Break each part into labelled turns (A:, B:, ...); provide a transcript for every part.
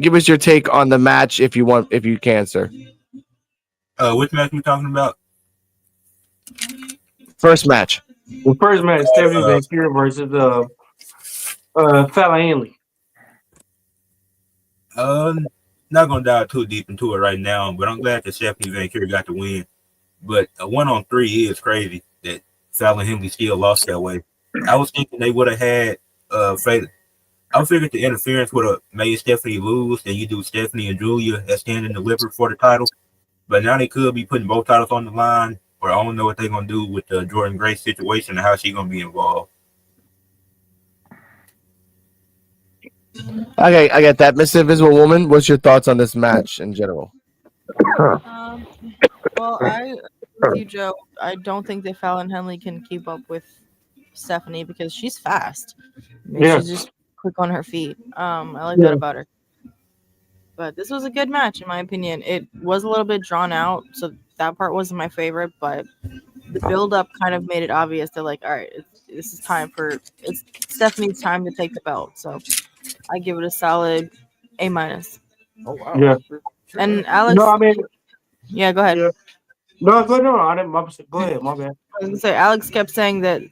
A: Give us your take on the match if you want, if you can, sir.
B: Which match we talking about?
A: First match.
C: The first match, Stephanie Vancouver versus Fallon Henley.
B: Not gonna dive too deep into it right now, but I'm glad that Stephanie Vancouver got the win. But a 1-on-3 is crazy that Fallon Henley still lost that way. I was thinking they would have had I figured the interference would have made Stephanie lose, and you do Stephanie and Julia as standing delivered for the title. But now they could be putting both titles on the line, or I don't know what they're gonna do with the Jordan Grace situation and how she's gonna be involved.
A: Okay, I get that. Miss Invisible Woman, what's your thoughts on this match in general?
D: Well, I agree with you, Joe. I don't think that Fallon Henley can keep up with Stephanie because she's fast. She's just quick on her feet. I like that about her. But this was a good match, in my opinion. It was a little bit drawn out, so that part wasn't my favorite. But the build-up kind of made it obvious that, like, all right, this is it's Stephanie's time to take the belt. So I give it a solid A-.
A: Oh wow.
C: Yeah.
D: And Alex.
C: No, I mean.
D: Yeah, go ahead.
C: Yeah. No, I didn't. Go ahead, my bad.
D: I was gonna say Alex kept saying that,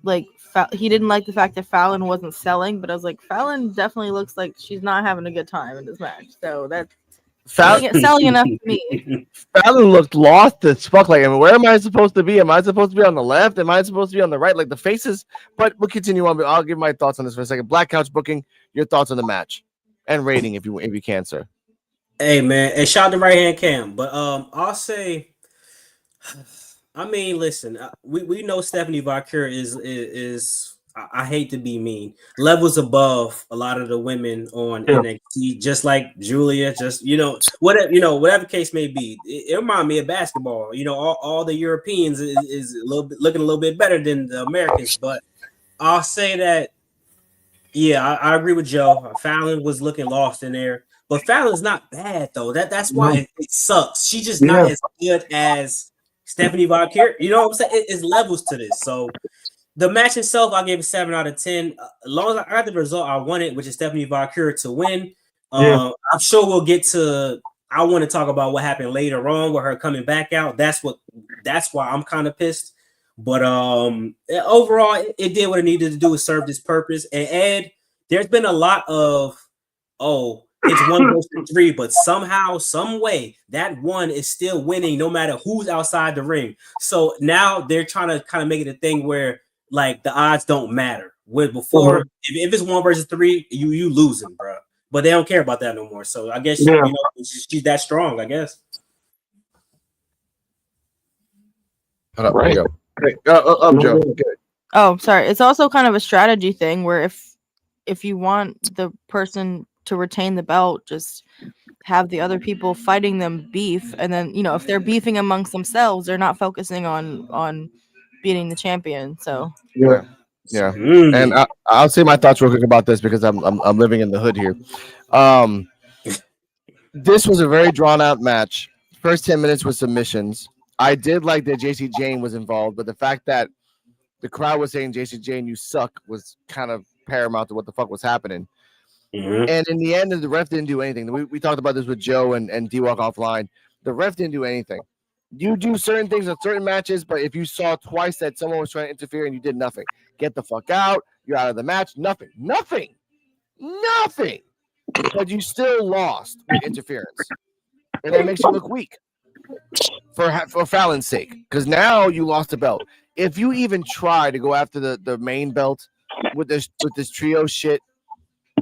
D: like, he didn't like the fact that Fallon wasn't selling, but I was like, Fallon definitely looks like she's not having a good time in this match. So that's selling enough to me.
A: Fallon looked lost as fuck. Like, I mean, where am I supposed to be? Am I supposed to be on the left? Am I supposed to be on the right? Like the faces. But we'll continue on. But I'll give my thoughts on this for a second. Black Couch Booking, your thoughts on the match and rating, if you can, sir.
E: Hey man, and shout out to Right Hand Cam. But I'll say, I mean, listen, we know Stephanie Vaquer is I hate to be mean, levels above a lot of the women on NXT, just like Julia, just whatever case may be. It reminds me of basketball. All the Europeans is looking a little bit better than the Americans. But I'll say that, yeah, I agree with Joe. Fallon was looking lost in there. But Fallon's not bad though. That's why it sucks. She's just not as good as Stephanie Vaquer. You know what I'm saying? It's levels to this. So the match itself, I gave it 7 out of 10. As long as I got the result I wanted, which is Stephanie Vaquer to win. I'm sure we'll get to. I want to talk about what happened later on with her coming back out. That's why I'm kind of pissed. But overall, it did what it needed to do. It served its purpose. And Ed, there's been a lot of it's 1 versus 3, but somehow, some way, that one is still winning no matter who's outside the ring. So now they're trying to kind of make it a thing where, like, the odds don't matter. With before, if it's 1 versus 3, you losing, bro. But they don't care about that no more. So I guess she's that strong, I guess.
A: Right. Joe.
D: Oh, sorry. It's also kind of a strategy thing where if you want the person to retain the belt, just have the other people fighting them beef, and then if they're beefing amongst themselves, they're not focusing on beating the champion. So
A: yeah. And I'll say my thoughts real quick about this because I'm living in the hood here. This was a very drawn out match. First 10 minutes was submissions. I did like that JC Jane was involved, but the fact that the crowd was saying JC Jane, you suck, was kind of paramount to what the fuck was happening. And in the end, the ref didn't do anything. We talked about this with Joe and D-Walk offline. The ref didn't do anything. You do certain things in certain matches, but if you saw twice that someone was trying to interfere and you did nothing, get the fuck out. You're out of the match. Nothing. But you still lost with interference. And that makes you look weak for Fallon's sake, because now you lost the belt. If you even try to go after the main belt with this trio shit,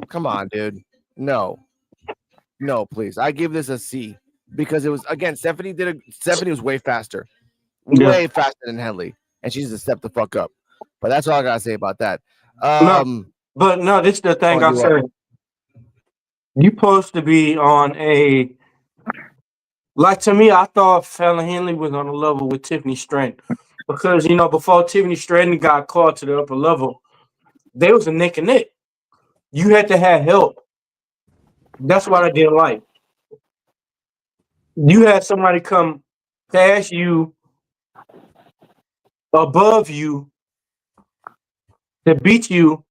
A: come on, dude. No, please. I give this a C because it was, again, Stephanie was way faster than Henley, and she just stepped the fuck up. But that's all I gotta say about that.
C: But no, this is the thing I said. You supposed to be on a, like, to me, I thought Fallon Henley was on a level with Tiffany Stratton because before Tiffany Stratton got called to the upper level, they was a neck and neck. You had to have help. That's what I didn't like. You had somebody come past you, above you, to beat you,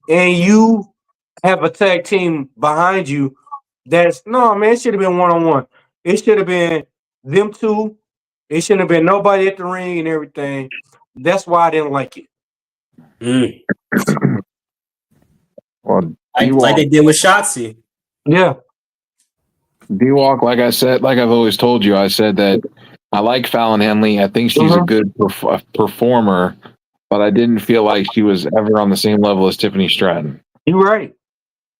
C: and you have a tag team behind you No, man, it should have been 1-on-1. It should have been them two. It shouldn't have been nobody at the ring and everything. That's why I didn't like it.
F: Well,
E: like they did with Shotzi.
C: Yeah.
F: D-Walk, like I said, like I've always told you, I said that I like Fallon Henley. I think she's a good performer, but I didn't feel like she was ever on the same level as Tiffany Stratton.
C: You're right.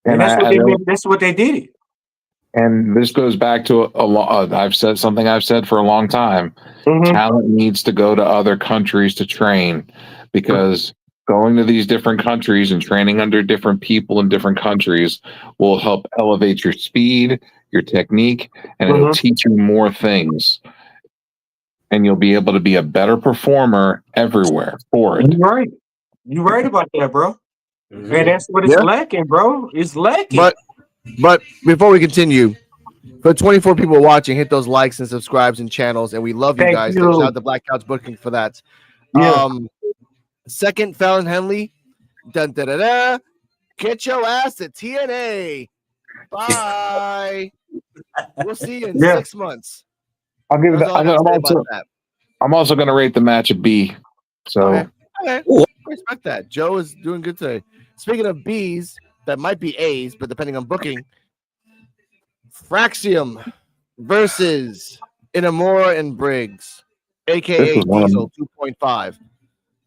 C: And that's what they did.
F: And this goes back to I've said something I've said for a long time. Talent needs to go to other countries to train, because going to these different countries and training under different people in different countries will help elevate your speed, your technique, and it'll teach you more things. And you'll be able to be a better performer everywhere for it.
C: You're right. You're right about that, bro. And that's what it's lacking, bro. It's lacking.
A: But before we continue, for 24 people watching, hit those likes and subscribes and channels, and we love you guys. Shout out to Black Couch Booking for that.
C: Yeah.
A: Second, Fallon Henley. Dun, da, da, da. Get your ass to TNA. Bye. We'll see you in 6 months.
F: I'll give it. I'm also going to rate the match a B. So
A: okay. Respect that. Joe is doing good today. Speaking of B's, that might be A's, but depending on booking, Fraxium versus Inamura and Briggs, aka Diesel 2.5.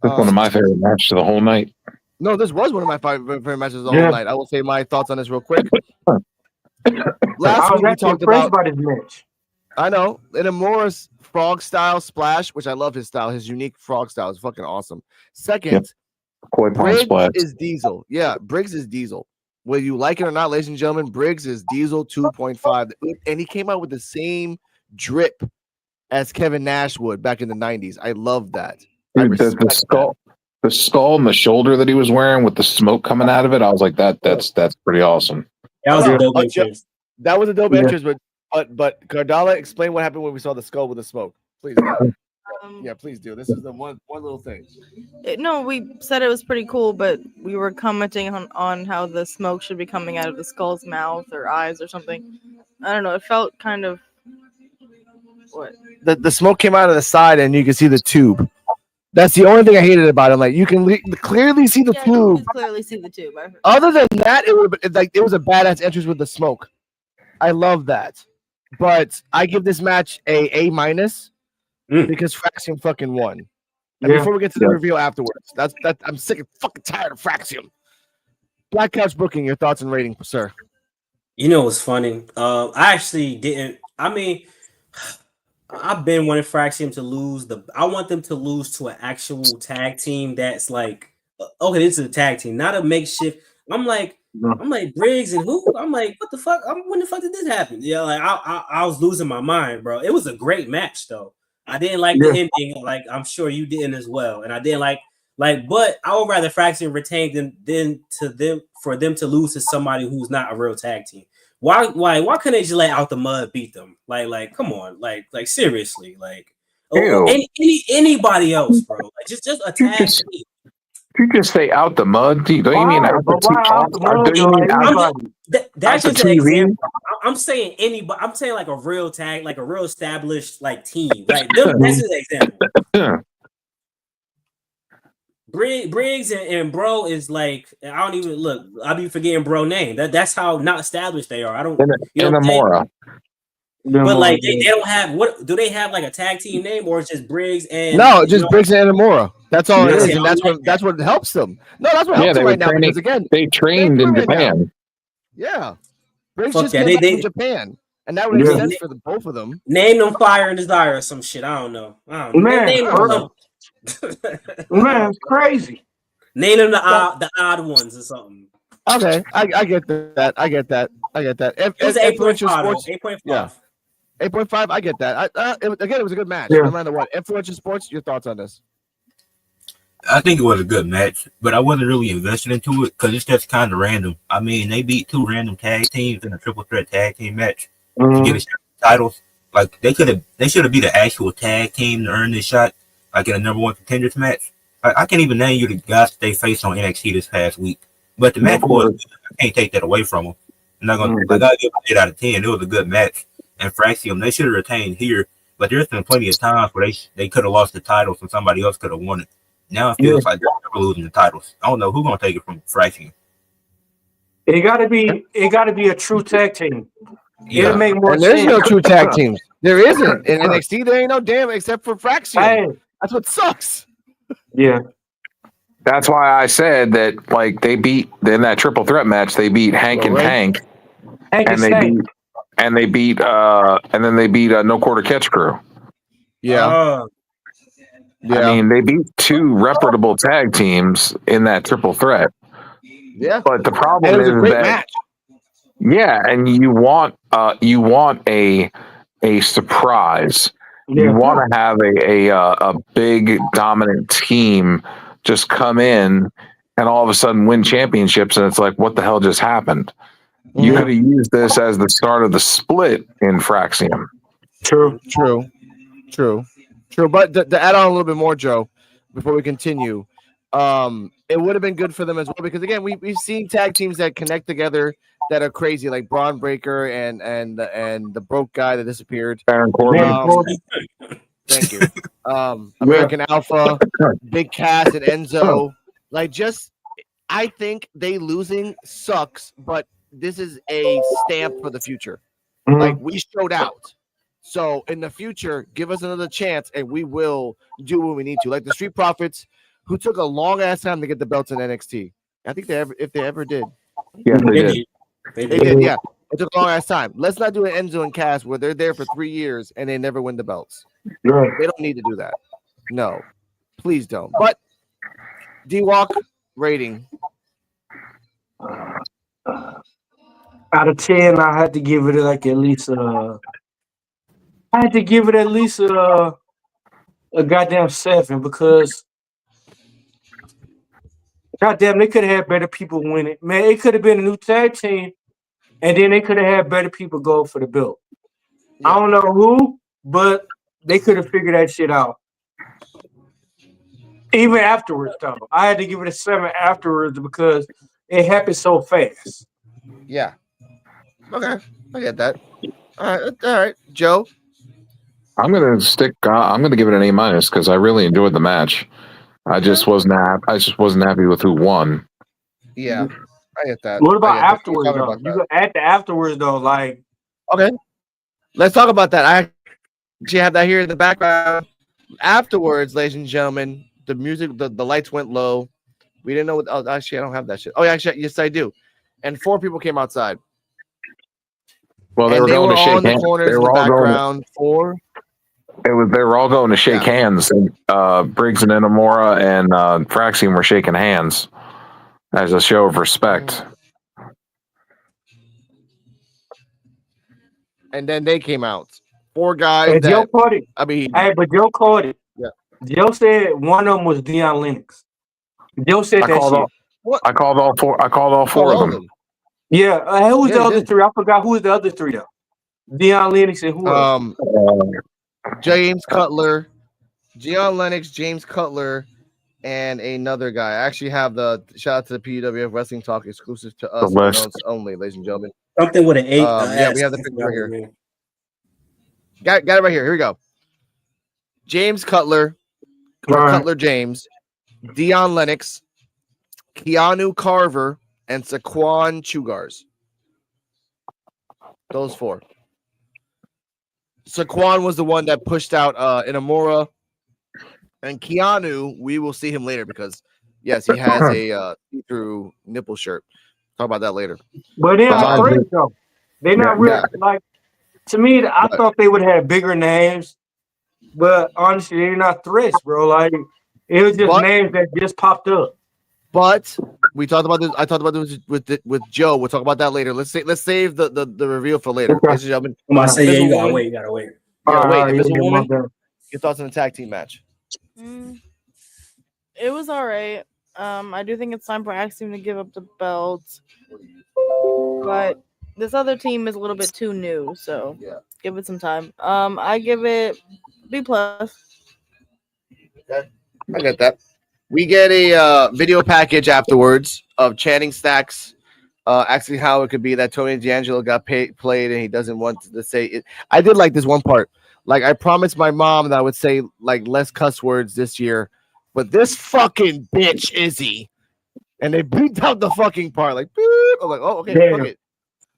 F: This is one of my favorite matches of the whole night.
A: No, this was one of my favorite matches of the whole night. I will say my thoughts on this real quick. Last week we talked about
C: his match.
A: I know. Inamura's frog style splash, which I love his style. His unique frog style is fucking awesome. Second, Briggs is Diesel. Yeah, Briggs is Diesel. Whether you like it or not, ladies and gentlemen, Briggs is Diesel 2.5. And he came out with the same drip as Kevin Nash would back in the 90s. I love that.
F: Dude, the skull and the shoulder that he was wearing with the smoke coming out of it, I was like, that's pretty awesome.
E: That was a dope entrance.
A: That was a dope entrance, but Cardala, explain what happened when we saw the skull with the smoke. Please. Yeah, please do. This is the one little thing.
D: No, we said it was pretty cool, but we were commenting on how the smoke should be coming out of the skull's mouth or eyes or something. I don't know. It felt kind of what?
A: The smoke came out of the side, and you can see the tube. That's the only thing I hated about it. Like, you can clearly see the tube.
D: You can clearly see the tube.
A: Other than that, it was a badass entrance with the smoke. I love that. But I give this match a minus because Fraxium fucking won. And before we get to the review afterwards, I'm sick and fucking tired of Fraxium. Black Couch Booking, your thoughts and rating, sir.
E: You know what's funny? I actually didn't. I mean, I've been wanting Fraxium to lose. I want them to lose to an actual tag team that's like, okay, this is a tag team, not a makeshift. I'm like Briggs and who? I'm like, what the fuck? When the fuck did this happen? Yeah, like I was losing my mind, bro. It was a great match though. I didn't like the ending, like I'm sure you didn't as well. And I didn't like, but I would rather Fraxium retain them for them to lose to somebody who's not a real tag team. Why couldn't they just let Out the Mud beat them? Like, come on, like seriously, like anybody else, bro. Like just a tag team.
F: You just say Out the Mud? Don't you mean out the
E: That's just an example. I'm saying anybody. I'm saying like a real tag, like a real established like team. Like that's an example. Briggs and Bro is like, I don't even look. I be forgetting Bro name. That's how not established they are. I don't.
F: Inamura.
E: But like they don't have what? Do they have like a tag team name or it's just Briggs and
A: Briggs and Inamura? That's all it is, and that's what helps them. No, that's what helps them right now. Because again,
F: they trained in Japan.
A: Yeah, Briggs just came back from Japan, and that would make sense for both of them.
E: Name them Fire and Desire or some shit. I don't know.
C: Man, it's crazy.
E: Name them the odd ones or something.
A: Okay, I get that. I get that.
E: It was 8.5. 8.5.
A: Yeah. 8.5. I get that. It was a good match. No matter what. Influential Sports, your thoughts on this?
B: I think it was a good match, but I wasn't really invested into it because it's just kind of random. I mean, they beat two random tag teams in a triple threat tag team match to get a titles. Like they should have beat an actual tag team to earn this shot, like in a number one contenders match. I can't even name you the guys that they faced on NXT this past week, but the match was. I can't take that away from them. I'm not gonna. I gotta give it 8 out of 10. It was a good match. And Fraxium, they should have retained here, but there's been plenty of times where they could have lost the titles and somebody else could have won it. Now it feels like they're losing the titles. I don't know who's gonna take it from Fraxium.
C: It gotta be a true tag team.
B: Yeah.
C: It'll make more
A: And
C: sense.
A: there's no true tag teams. There isn't in NXT. There ain't no damn except for Fraxium.
C: Hey,
A: That's what sucks.
C: yeah.
F: That's why I said that. Like they beat in that triple threat match, they beat Hank and Tank, and they beat No Quarter Catch Crew.
A: Yeah.
F: I mean, they beat 2 reputable tag teams in that triple threat.
A: Yeah.
F: But the problem
A: And it was
F: is
A: a great
F: that
A: match.
F: yeah, and you want a surprise. You want to have a big dominant team just come in and all of a sudden win championships, and it's like, what the hell just happened? You could have used this as the start of the split in Fraxium.
A: True. But to add on a little bit more, Joe, before we continue, it would have been good for them as well because again, we've seen tag teams that connect together that are crazy, like Braun Breaker and the broke guy that disappeared.
F: Baron Corbin.
A: Thank you. American Alpha, Big Cass, and Enzo. Like, just I think they losing sucks, but this is a stamp for the future. Like, we showed out. So in the future, give us another chance, and we will do what we need to. Like the Street Profits, who took a long ass time to get the belts in NXT. I think if they ever did.
F: Yeah, they did.
E: They
A: did. Yeah, it took a long ass time. Let's not do an Enzo and Cass where they're there for 3 years and they never win the belts. They don't need to do that. No, please don't. But D-Walk rating.
C: Out of 10, I had to give it like at least a goddamn 7 because goddamn they could have had better people win it. Man, it could have been a new tag team, and then they could have had better people go for the belt. Yeah. I don't know who, but they could have figured that shit out. Even afterwards, though, I had to give it a 7 afterwards because it happened so fast.
A: Yeah. Okay, I get that. All right, Joe.
F: I'm gonna give it an A- because I really enjoyed the match. I just wasn't happy with who won.
A: Yeah, I get that.
C: What about afterwards, though? You at the afterwards, though, like.
A: Okay, let's talk about that. I actually have that here in the background. Afterwards, ladies and gentlemen, the music, the lights went low. We didn't know what. Oh, actually, I don't have that shit. Oh, yeah, actually, yes, I do. And 4 people came outside.
F: Well, they were going to shake hands.
A: They were all going.
F: They were all going to shake hands. And, Briggs and Inamura and Fraxium were shaking hands as a show of respect.
A: And then they came out. 4 guys.
C: And Joe caught it. But Joe caught it.
A: Yeah.
C: Joe said one of them was Deion Lennox. Joe said that shit.
F: I called all 4 of them.
C: Yeah. Who was the other 3? I forgot who was the other 3 though. Deion Lennox and who else?
A: James Cutler, Deion Lennox, James Cutler, and another guy. I actually have the shout out to the PWF Wrestling Talk exclusive to us only, ladies and gentlemen.
E: Something with an 8.
A: Yeah, we have the picture right here. Got it right here. Here we go. James Cutler, Cutler James, Deion Lennox, Keanu Carver, and Saquon Chugars. Those 4. Saquon was the one that pushed out Inamura. And Keanu, we will see him later because, yes, he has a see-through nipple shirt. Talk about that later.
C: But they're not threats, though. They're not real. Like, to me, I thought they would have bigger names. But honestly, they're not threats, bro. Like, it was just names that just popped up.
A: But we talked about this. I talked about this with Joe. We'll talk about that later. Let's save the reveal for later. Ladies and gentlemen.
E: I'm gonna say, you gotta wait. You gotta wait.
A: Invisible Woman, your thoughts on the tag team match?
D: It was all right. I do think it's time for Axiom to give up the belt. But this other team is a little bit too new, so give it some time. I give it B+.
A: Okay. I get that. We get a video package afterwards of Channing Stacks Asking how it could be that Tony D'Angelo got played and he doesn't want to say it. I did like this one part. Like, I promised my mom that I would say like less cuss words this year, but this fucking bitch Izzy, and they beat out the fucking part. Like, beep. I'm like, oh, okay, fuck it.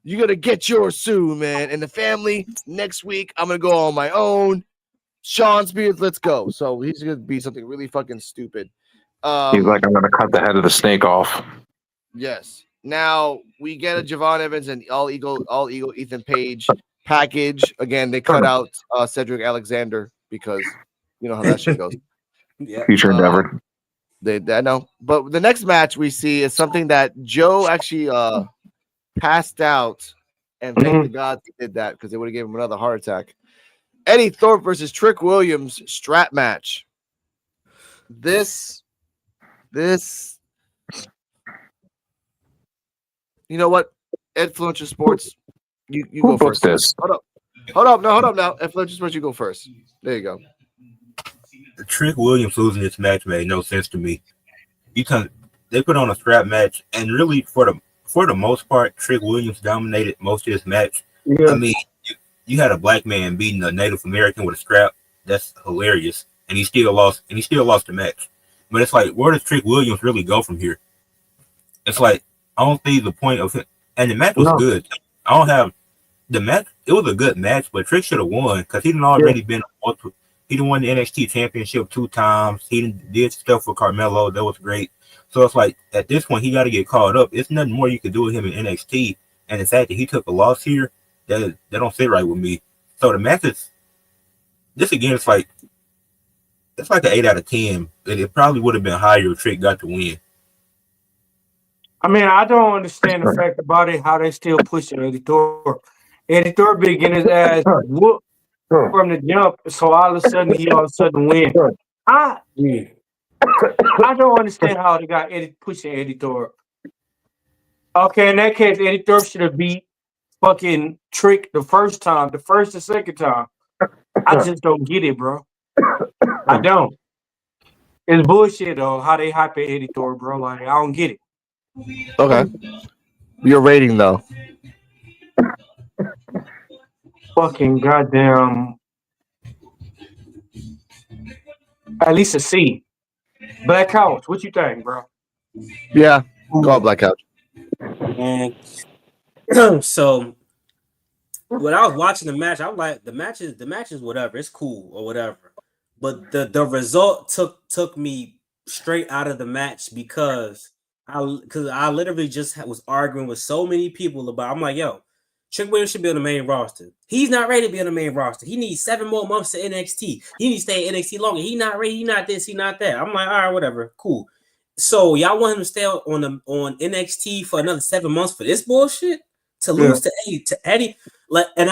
A: You gotta get yours soon, man. And the family next week, I'm gonna go on my own. Sean Spears, let's go. So he's gonna be something really fucking stupid.
F: He's like, I'm gonna cut the head of the snake off.
A: Yes. Now we get a Javon Evans and all Eagle Ethan Page package. Again, they cut out Cedric Alexander because you know how that shit goes.
E: Yeah.
F: Future endeavor.
A: I know. But the next match we see is something that Joe actually passed out, and thank the gods he did that because they would have given him another heart attack. Eddie Thorpe versus Trick Williams strap match. This, you know what? Influencer Sports, you go first.
F: This?
A: Hold up now. Influencer Sports, you go first. There you go.
B: Trick Williams losing this match made no sense to me. Because they put on a strap match, and really for the most part, Trick Williams dominated most of this match. Yeah. I mean, you had a black man beating a Native American with a strap. That's hilarious. And he still lost the match. But it's like, where does Trick Williams really go from here? It's like, I don't see the point of it. And the match was good. I don't have the match. It was a good match, but Trick should have won because he done already been he done won the NXT championship 2 times. He did stuff with Carmelo. That was great. So it's like, at this point, he got to get caught up. It's nothing more you could do with him in NXT. And the fact that he took a loss here, that don't sit right with me. So the match is, this again, it's like an 8 out of 10. It probably would have been higher if Trick got the win.
C: I mean, I don't understand the fact about it, how they still pushing Eddie Thorpe. Eddie Thorpe been getting his ass whooped from the jump, so all of a sudden he win. I don't understand how they got pushing Eddie Thorpe. Okay, in that case, Eddie Thorpe should have beat fucking Trick the first and second time. I just don't get it, bro. I don't. It's bullshit though, how they hype Eddie Thorpe, bro. Like, I don't get it.
A: Okay. Your rating though.
C: Fucking goddamn. At least a C. Black Couch, what you think, bro?
A: Yeah, go on, Black Couch.
E: And so when I was watching the match, I was like, the match is whatever, it's cool or whatever. But the result took me straight out of the match because I literally just was arguing with so many people about. I'm like, yo, Trick Williams should be on the main roster. He's not ready to be on the main roster. He needs 7 more months to NXT. He needs to stay in NXT longer. He not ready. He not this. He not that. I'm like, all right, whatever, cool. So y'all want him to stay on NXT for another 7 months for this bullshit to lose to Eddie? Like, and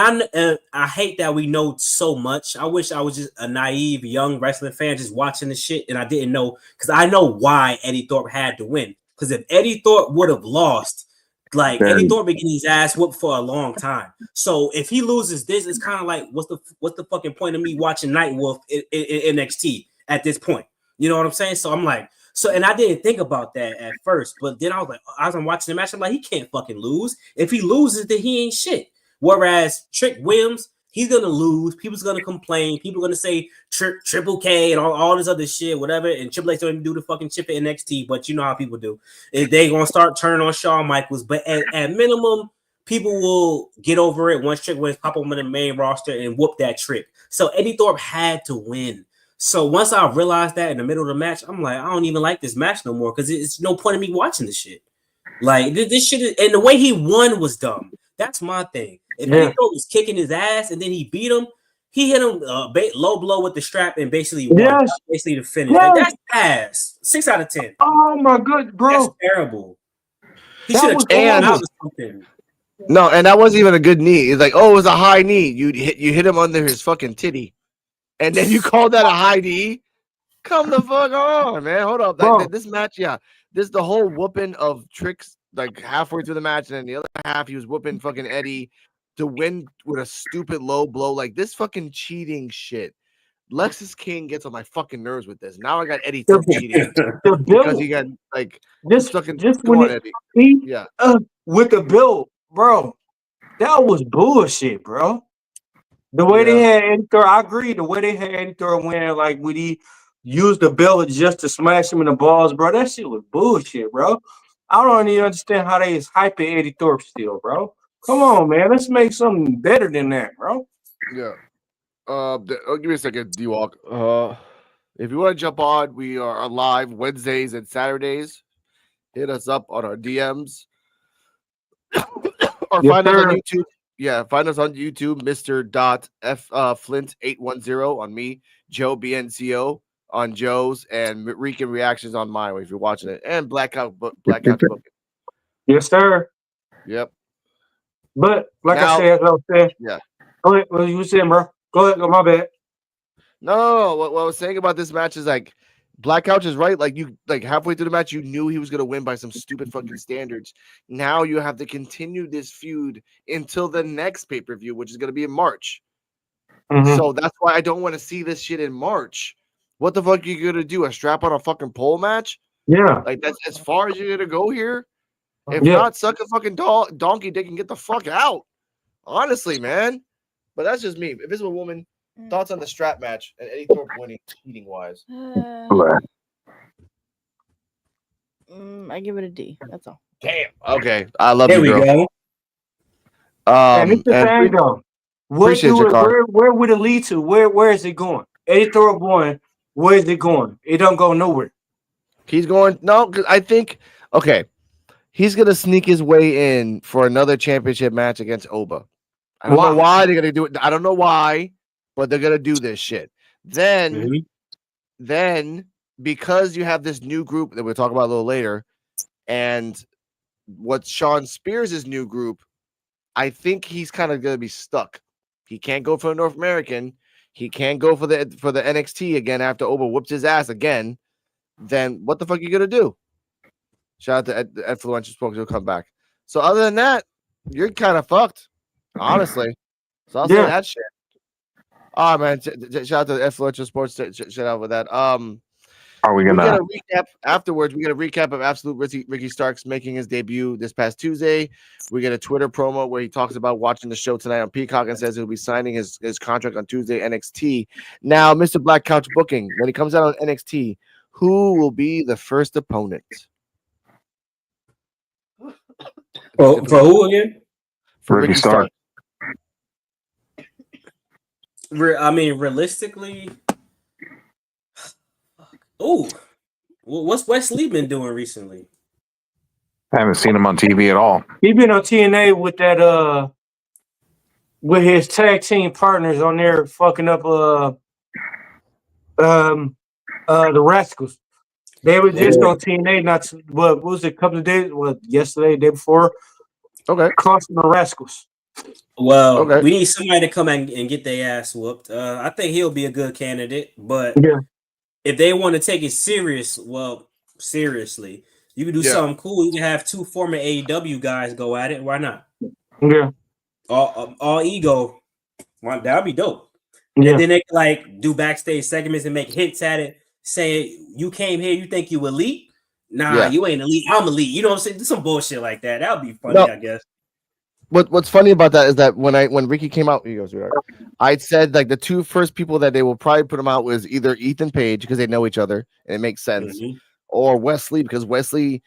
E: I hate that we know so much. I wish I was just a naive young wrestling fan just watching the shit, and I didn't know because I know why Eddie Thorpe had to win. Because if Eddie Thorpe would have lost, like Eddie Thorpe been getting his ass whooped for a long time. So if he loses this, it's kind of like what's the fucking point of me watching Nightwolf in NXT at this point? You know what I'm saying? So I'm like, and I didn't think about that at first, but then I was like, as I'm watching the match, I'm like, he can't fucking lose. If he loses, then he ain't shit. Whereas Trick Williams, he's gonna lose. People's gonna complain. People gonna say Triple K and all this other shit, whatever. And Triple H don't even do the fucking chip at NXT, but you know how people do. They gonna start turning on Shawn Michaels. But at minimum, people will get over it once Trick Williams pop up on the main roster and whoop that Trick. So Eddie Thorpe had to win. So once I realized that in the middle of the match, I'm like, I don't even like this match no more because it's no point in me watching this shit. Like this shit, and the way he won was dumb. That's my thing. If Eddie Thorpe was kicking his ass and then he beat him, he hit him low blow with the strap and basically won. Basically the finish. Like, that's ass. 6 out of 10.
C: Oh my god, bro.
E: That's terrible. He should have something.
A: No, and that wasn't even a good knee. It's like, oh, it was a high knee. You hit him under his fucking titty. And then you call that a high knee? Come the fuck on, man. Hold up. This match, this the whole whooping of Tricks like halfway through the match, and then the other half he was whooping fucking Eddie to win with a stupid low blow. Like this fucking cheating shit. Lexus King gets on my fucking nerves with this. Now I got Eddie Thorpe cheating
C: The
A: because
C: build,
A: he got like
C: just
A: fucking
C: when
A: go on, Eddie.
C: he
A: Yeah,
C: with the build, bro, that was bullshit, bro. The way they
A: yeah,
C: had Eddie Thorpe, I agree. The way they had Eddie Thorpe win, like when he used the belt just to smash him in the balls, bro, that shit was bullshit, bro. I don't even understand how they is hyping Eddie Thorpe still, bro. Come on, man. Let's make something better than that, bro.
A: yeah. Give me a second, D-Walk. If you want to jump on, we are live Wednesdays and Saturdays. Hit us up on our DMs or
C: Yes,
A: find us on
C: sir.
A: YouTube. Yeah, find us on YouTube, Mr. F Flint 810 on me, Joe BNCO on Joe's, and Rican Reactions on mine if you're watching it, and Blackout Booking.
C: Yes, sir.
A: Yep.
C: But like
A: Now,
C: I said, as I was saying,
A: yeah.
C: go ahead. What you were saying, bro? Go ahead. My bad.
A: No. What I was saying about this match is like Black Couch is right. Like you, like halfway through the match, you knew he was gonna win by some stupid fucking standards. Now you have to continue this feud until the next pay per view, which is gonna be in March.
C: Mm-hmm.
A: So that's why I don't want to see this shit in March. What the fuck are you gonna do? A strap on a fucking pole match?
C: Yeah.
A: Like that's as far as you're gonna go here. If
C: Yeah.
A: not, suck a fucking donkey dick and get the fuck out. Honestly, man. But that's just me. Invisible Woman. Thoughts on the strap match and Eddie Thorpe winning cheating wise?
D: I give it a D. That's all.
A: Damn. Okay. I love
E: There
A: you,
E: we
A: girl.
E: go.
C: And it's the thing, though. What
A: appreciate
C: do
A: your
C: it?
A: car.
C: Where would it lead to? Where is it going? Eddie Thorpe won. Where is it going? It don't go nowhere.
A: He's going no, because I think he's gonna sneak his way in for another championship match against Oba. I don't know why they're gonna do it. I don't know why, but they're gonna do this shit. Then because you have this new group that we'll talk about a little later, and what's Sean Spears' new group, I think he's kind of gonna be stuck. He can't go for the North American. He can't go for the NXT again after Oba whoops his ass again. Then what the fuck are you gonna do? Shout out to Influential Sports, he'll come back. So other than that, you're kind of fucked, honestly. So I'll say that shit. Oh man, shout out to Influential Sports. Shout out with that.
F: Are we gonna?
A: We get a recap afterwards. We get a recap of Absolute Ricky Starks making his debut this past Tuesday. We get a Twitter promo where he talks about watching the show tonight on Peacock and says he'll be signing his contract on Tuesday NXT. Now, Mr. Black Couch Booking, when he comes out on NXT, who will be the first opponent?
E: For who again?
A: For Ricky Starks.
E: I mean, realistically, what's Wesley been doing recently?
F: I haven't seen him on TV at all.
C: He been on TNA with that with his tag team partners on there fucking up the Rascals. They were just on TNA what was it, a couple of days, yesterday, day before.
A: Okay.
C: Crossing the Rascals.
E: Well, we need somebody to come and get their ass whooped. I think he'll be a good candidate, but if they want to take it seriously, you can do something cool. You can have two former AEW guys go at it. Why not?
C: Yeah.
E: All ego. That'd be dope.
C: Yeah.
E: And then they can like do backstage segments and make hits at it, saying you came here, you think you elite? Nah, you ain't elite. I'm elite. You know what I'm saying? Some bullshit like that. That would be funny, I guess.
A: What's funny about that is that when Ricky came out, he goes, I said like the two first people that they will probably put him out was either Ethan Page because they know each other and it makes sense, or Wesley because Wesley.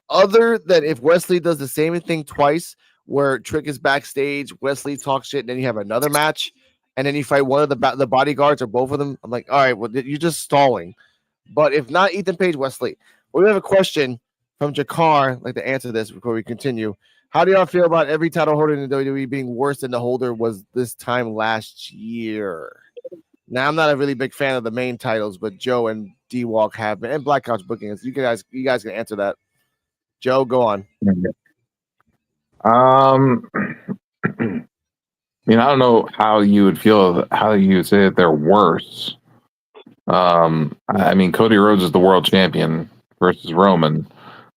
A: Other than if Wesley does the same thing twice, where Trick is backstage, Wesley talks shit, and then you have another match, and then you fight one of the bodyguards or both of them. I'm like, all right, well you're just stalling. But if not Ethan Page, Wesley. We have a question from Jakar. I'd like to answer this before we continue. How do y'all feel about every title holder in the WWE being worse than the holder was this time last year? Now, I'm not a really big fan of the main titles, but Joe and D-Walk have been, and Black Couch Booking. You guys can answer that. Joe, go on.
F: I don't know how you would feel, how you would say that they're worse. I mean, Cody Rhodes is the world champion versus Roman.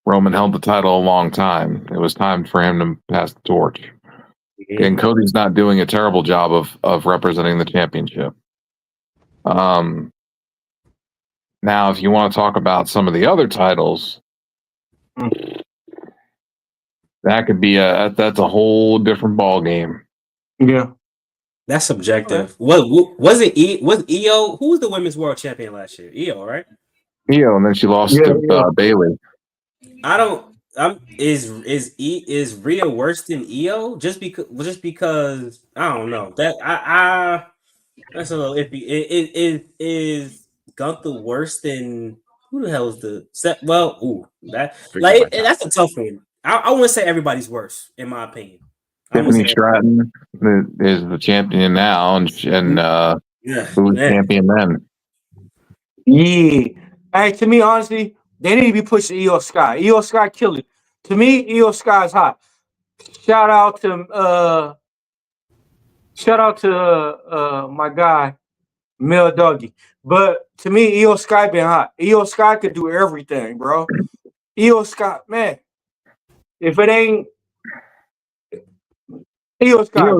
F: Roman held the title a long time. It was time for him to pass the torch. And Cody's not doing a terrible job of representing the championship. Now, if you want to talk about some of the other titles, that could be that's a whole different ball game.
C: Yeah,
E: That's subjective. Was EO? Who was the women's world champion last year? EO, right?
F: EO, and then she lost to Bailey.
E: I don't. Is Rhea worse than EO? Just because I don't know that I that's a little iffy. Is Gunther worse than who the hell is the set? Well, that's a tough one. I wouldn't say everybody's worse in my opinion.
F: Tiffany Stratton is the champion now, and who was champion then?
C: Yeah. Hey, to me, honestly, they need to be pushing EO Sky. EO Sky killed it. To me, EO Sky is hot. Shout out to my guy, Mel Dougie. But to me, EO Sky been hot. EO Sky could do everything, bro. EO Sky, man. If it ain't EO Sky, bro.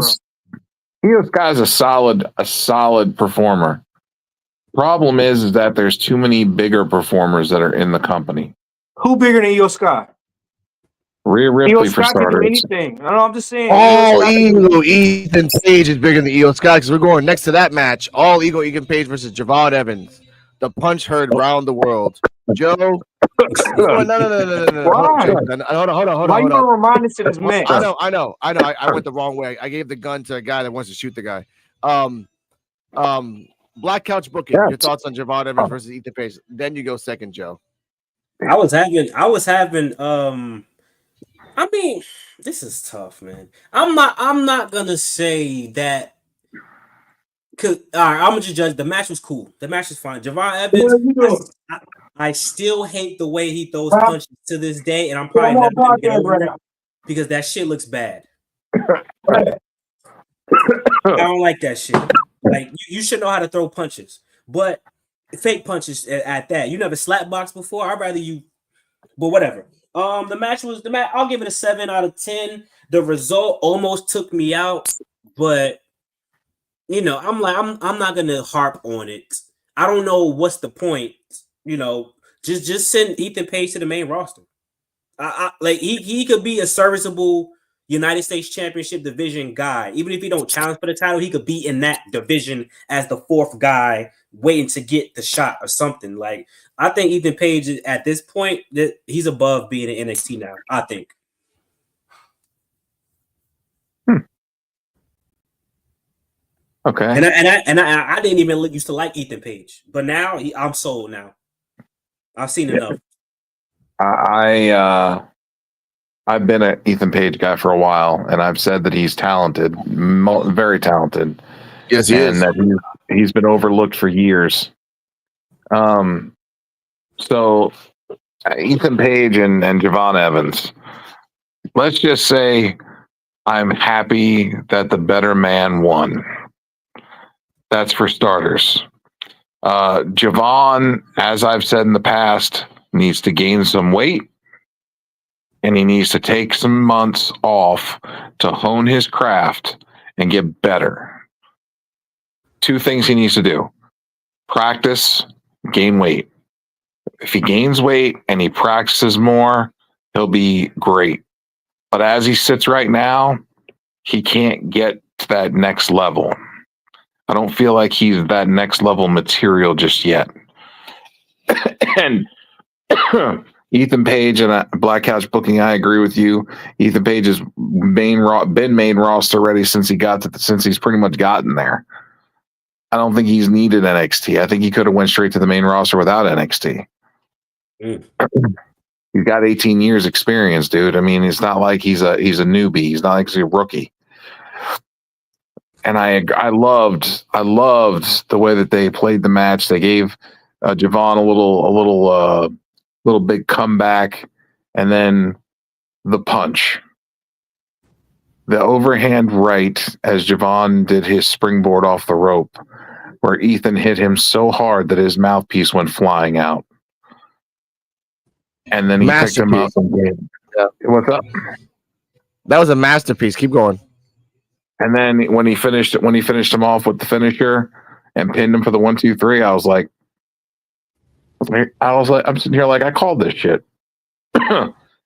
F: EO Sky is a solid performer. Problem is that there's too many bigger performers that are in the company.
C: Who bigger than EO Sky?
F: Rhea Ripley for
C: Sky
F: starters.
C: Can do anything. I know. I'm just saying.
A: All Ego Ethan Page is bigger than EO Sky because we're going next to that match. All Ego Ethan Page versus Javon Evans. The punch heard round the world. Joe. No.
C: Why?
A: Hold on.
C: Why you gonna remind us of this match?
A: I know. I went the wrong way. I gave the gun to a guy that wants to shoot the guy. Black Couch Booking. Your thoughts on Javon Evans versus Ethan Page. Then you go second, Joe.
E: I was having I mean, this is tough, man. I'm not gonna say that. Cause all right, I'm gonna just judge. The match was cool. The match was fine. Javon Evans, I still hate the way he throws punches to this day, and I'm probably never gonna get over it because that shit looks bad. I don't like that shit. Like you should know how to throw punches, but fake punches at that. You never slap box before. I'd rather you, but whatever. The match. I'll give it a 7 out of 10. The result almost took me out, but you know, I'm not gonna harp on it. I don't know what's the point. You know, just send Ethan Page to the main roster. Like he could be a serviceable United States Championship division guy. Even if he don't challenge for the title, he could be in that division as the fourth guy waiting to get the shot or something. Like I think Ethan Page at this point that he's above being in NXT now. I think.
F: Okay.
E: And I didn't even used to like Ethan Page, but now I'm sold now. I've seen enough.
F: I've been an Ethan Page guy for a while, and I've said that he's talented, very talented.
A: Yes, he is.
F: That he's been overlooked for years. So Ethan Page and Javon Evans. Let's just say I'm happy that the better man won. That's for starters. Javon, as I've said in the past, needs to gain some weight, and he needs to take some months off to hone his craft and get better. 2 things he needs to do: practice, gain weight. If he gains weight and he practices more, he'll be great. But as he sits right now, he can't get to that next level. I don't feel like he's that next level material just yet. And Ethan Page and Black Couch Booking, I agree with you. Ethan Page has been main roster already since he's pretty much gotten there. I don't think he's needed NXT. I think he could have went straight to the main roster without NXT. He's got 18 years experience, dude. I mean, it's not like he's a newbie. He's not like he's a rookie. And I loved the way that they played the match. They gave Javon a little big comeback, and then the punch, the overhand right as Javon did his springboard off the rope, where Ethan hit him so hard that his mouthpiece went flying out, and then he picked him up and gave.
A: Yeah.
F: What's up?
A: That was a masterpiece. Keep going.
F: And then when he finished him off with the finisher, and pinned him for the 1, 2, 3. I was like, I'm sitting here like, I called this shit.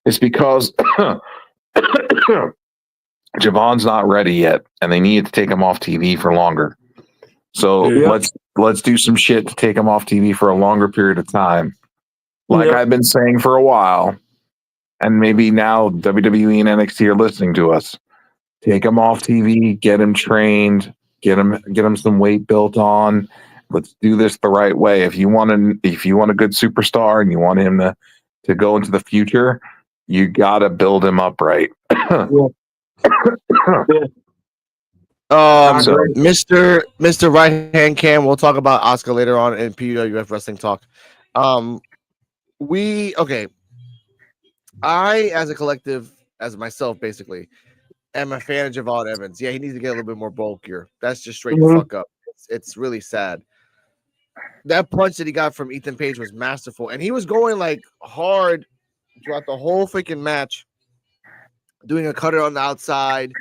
F: It's because Javon's not ready yet, and they need to take him off TV for longer. So let's do some shit to take him off TV for a longer period of time. Like I've been saying for a while, and maybe now WWE and NXT are listening to us. Take him off TV, get him trained, get him some weight built on. Let's do this the right way. If you want a good superstar and you want him to go into the future, you gotta build him up right.
A: Mr. Right Hand Cam, we'll talk about Asuka later on in PWF Wrestling Talk. I, as a collective, as myself, basically, am a fan of Javon Evans. Yeah, he needs to get a little bit more bulkier. That's just straight the fuck up. It's really sad. That punch that he got from Ethan Page was masterful, and he was going like hard throughout the whole freaking match, doing a cutter on the outside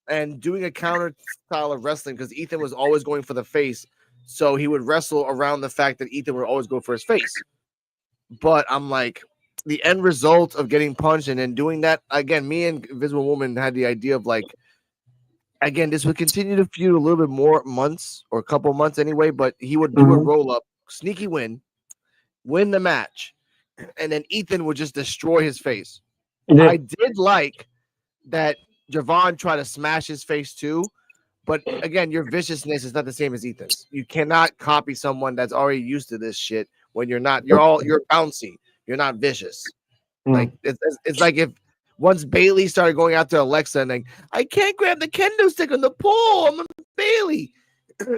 A: and doing a counter style of wrestling because Ethan was always going for the face, so he would wrestle around the fact that Ethan would always go for his face. But I'm like, the end result of getting punched and then doing that again, me and Invisible Woman had the idea of like, again, this would continue to feud a little bit more months or a couple months anyway, but he would do a roll up, sneaky win the match, and then Ethan would just destroy his face. I did like that Javon tried to smash his face too, but again, your viciousness is not the same as Ethan's. You cannot copy someone that's already used to this shit when you're bouncy. You're not vicious. Like it's like if once Bailey started going after Alexa and like, I can't grab the kendo stick on the pole. I'm a Bailey.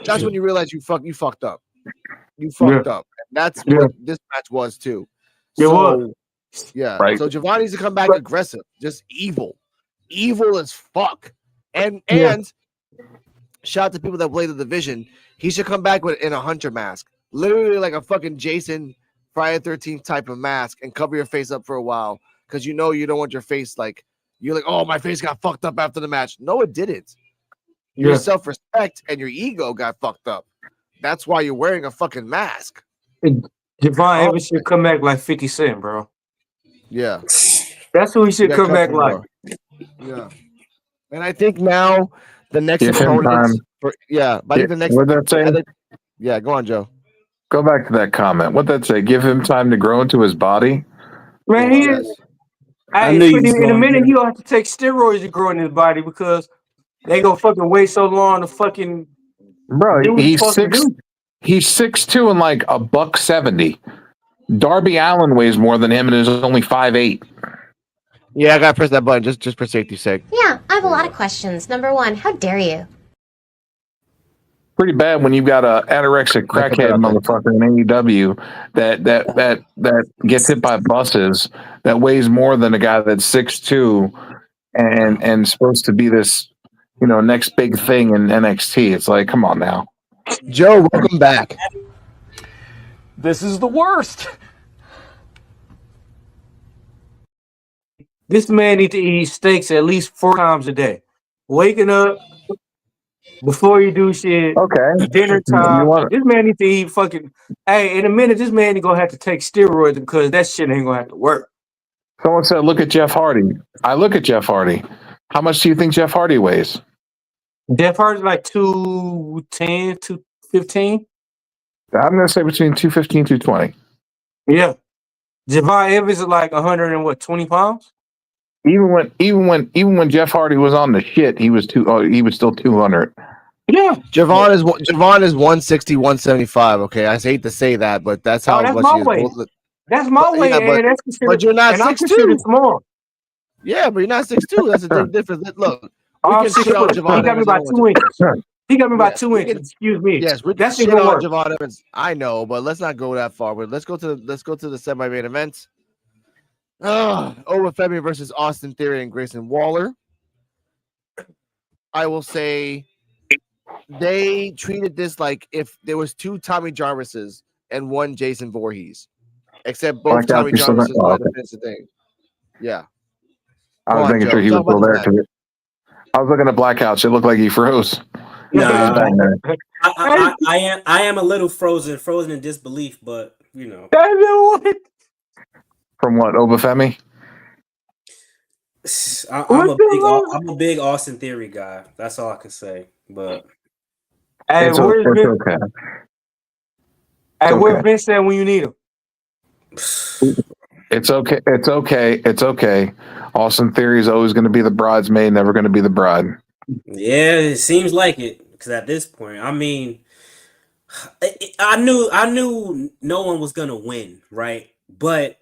A: That's when you realize you fucked up. You fucked up. And that's what this match was too. Yeah. Right. So Javon needs to come back aggressive, just evil as fuck. And shout out to people that play the division. He should come back in a hunter mask, literally like a fucking Jason Friday 13th type of mask, and cover your face up for a while because you don't want your face like you're like, oh, my face got fucked up after the match. No, it didn't. Your self-respect and your ego got fucked up. That's why you're wearing a fucking mask.
C: Javon Evans should come back like 50 Cent, bro.
A: Yeah.
C: That's who he should come back like.
A: Yeah. And I think now the next opponent. What
F: that say?
A: Yeah, go on, Joe.
F: Go back to that comment. What'd that say? Give him time to grow into his body?
C: Man, in a minute, he'll have to take steroids to grow in his body because they gonna fucking wait so long to fucking.
F: Bro, he's 6'2" and like $170. Darby Allin weighs more than him and is only 5'8".
A: Yeah, I gotta press that button just for safety's sake.
G: Yeah, I have a lot of questions. Number one, how dare you?
F: Pretty bad when you've got a anorexic crackhead motherfucker in AEW that gets hit by buses that weighs more than a guy that's 6'2" and supposed to be this, next big thing in NXT. It's like, come on now.
A: Joe, welcome back.
H: This is the worst.
C: This man needs to eat steaks at least 4 times a day. Waking up, before you do shit, dinner time. This man needs to eat fucking. Hey, in a minute, this man is gonna have to take steroids because that shit ain't gonna have to work.
F: Someone said, "Look at Jeff Hardy." I look at Jeff Hardy. How much do you think Jeff Hardy weighs?
C: Jeff Hardy's like 210, 215.
F: I'm gonna say between 215, 220.
C: Yeah, Javon Evans is like 120 pounds.
F: Even when Jeff Hardy was on the shit, he was still 200.
C: Yeah,
A: Javon is 160, 175. Okay, I hate to say that, but that's how
C: that's my weight. That's my weight,
A: yeah, but you're not 6'2".
C: Small.
A: Yeah, but you're not 6'2". That's a big difference. Look,
C: he got me by 2 inches. He got me by 2 inches. Excuse me.
A: Yes, we can shit on Javon Evans. I know, but let's not go that far. But let's go to the semi-main events. Over February versus Austin Theory and Grayson Waller. I will say they treated this like if there was 2 Tommy Jarvises and 1 Jason Voorhees, except both Tommy Jarvises wanted to finish the thing. Yeah,
F: I was making sure he was still there. I was looking at Blackouts. It looked like he froze.
E: Nah,
F: Bang there.
E: I am a little frozen in disbelief, but you know.
F: From what, Obafemi?
E: I'm a big Austin Theory guy. That's all I can say. But
C: hey,
F: It's
C: where's
F: okay.
C: Vince? Hey, where's Vince at when you need him?
F: It's okay. It's okay. It's okay. Austin Theory is always going to be the bridesmaid, never going to be the bride.
E: yeah, it seems like it. Because at this point, I mean, I knew no one was gonna win, right? But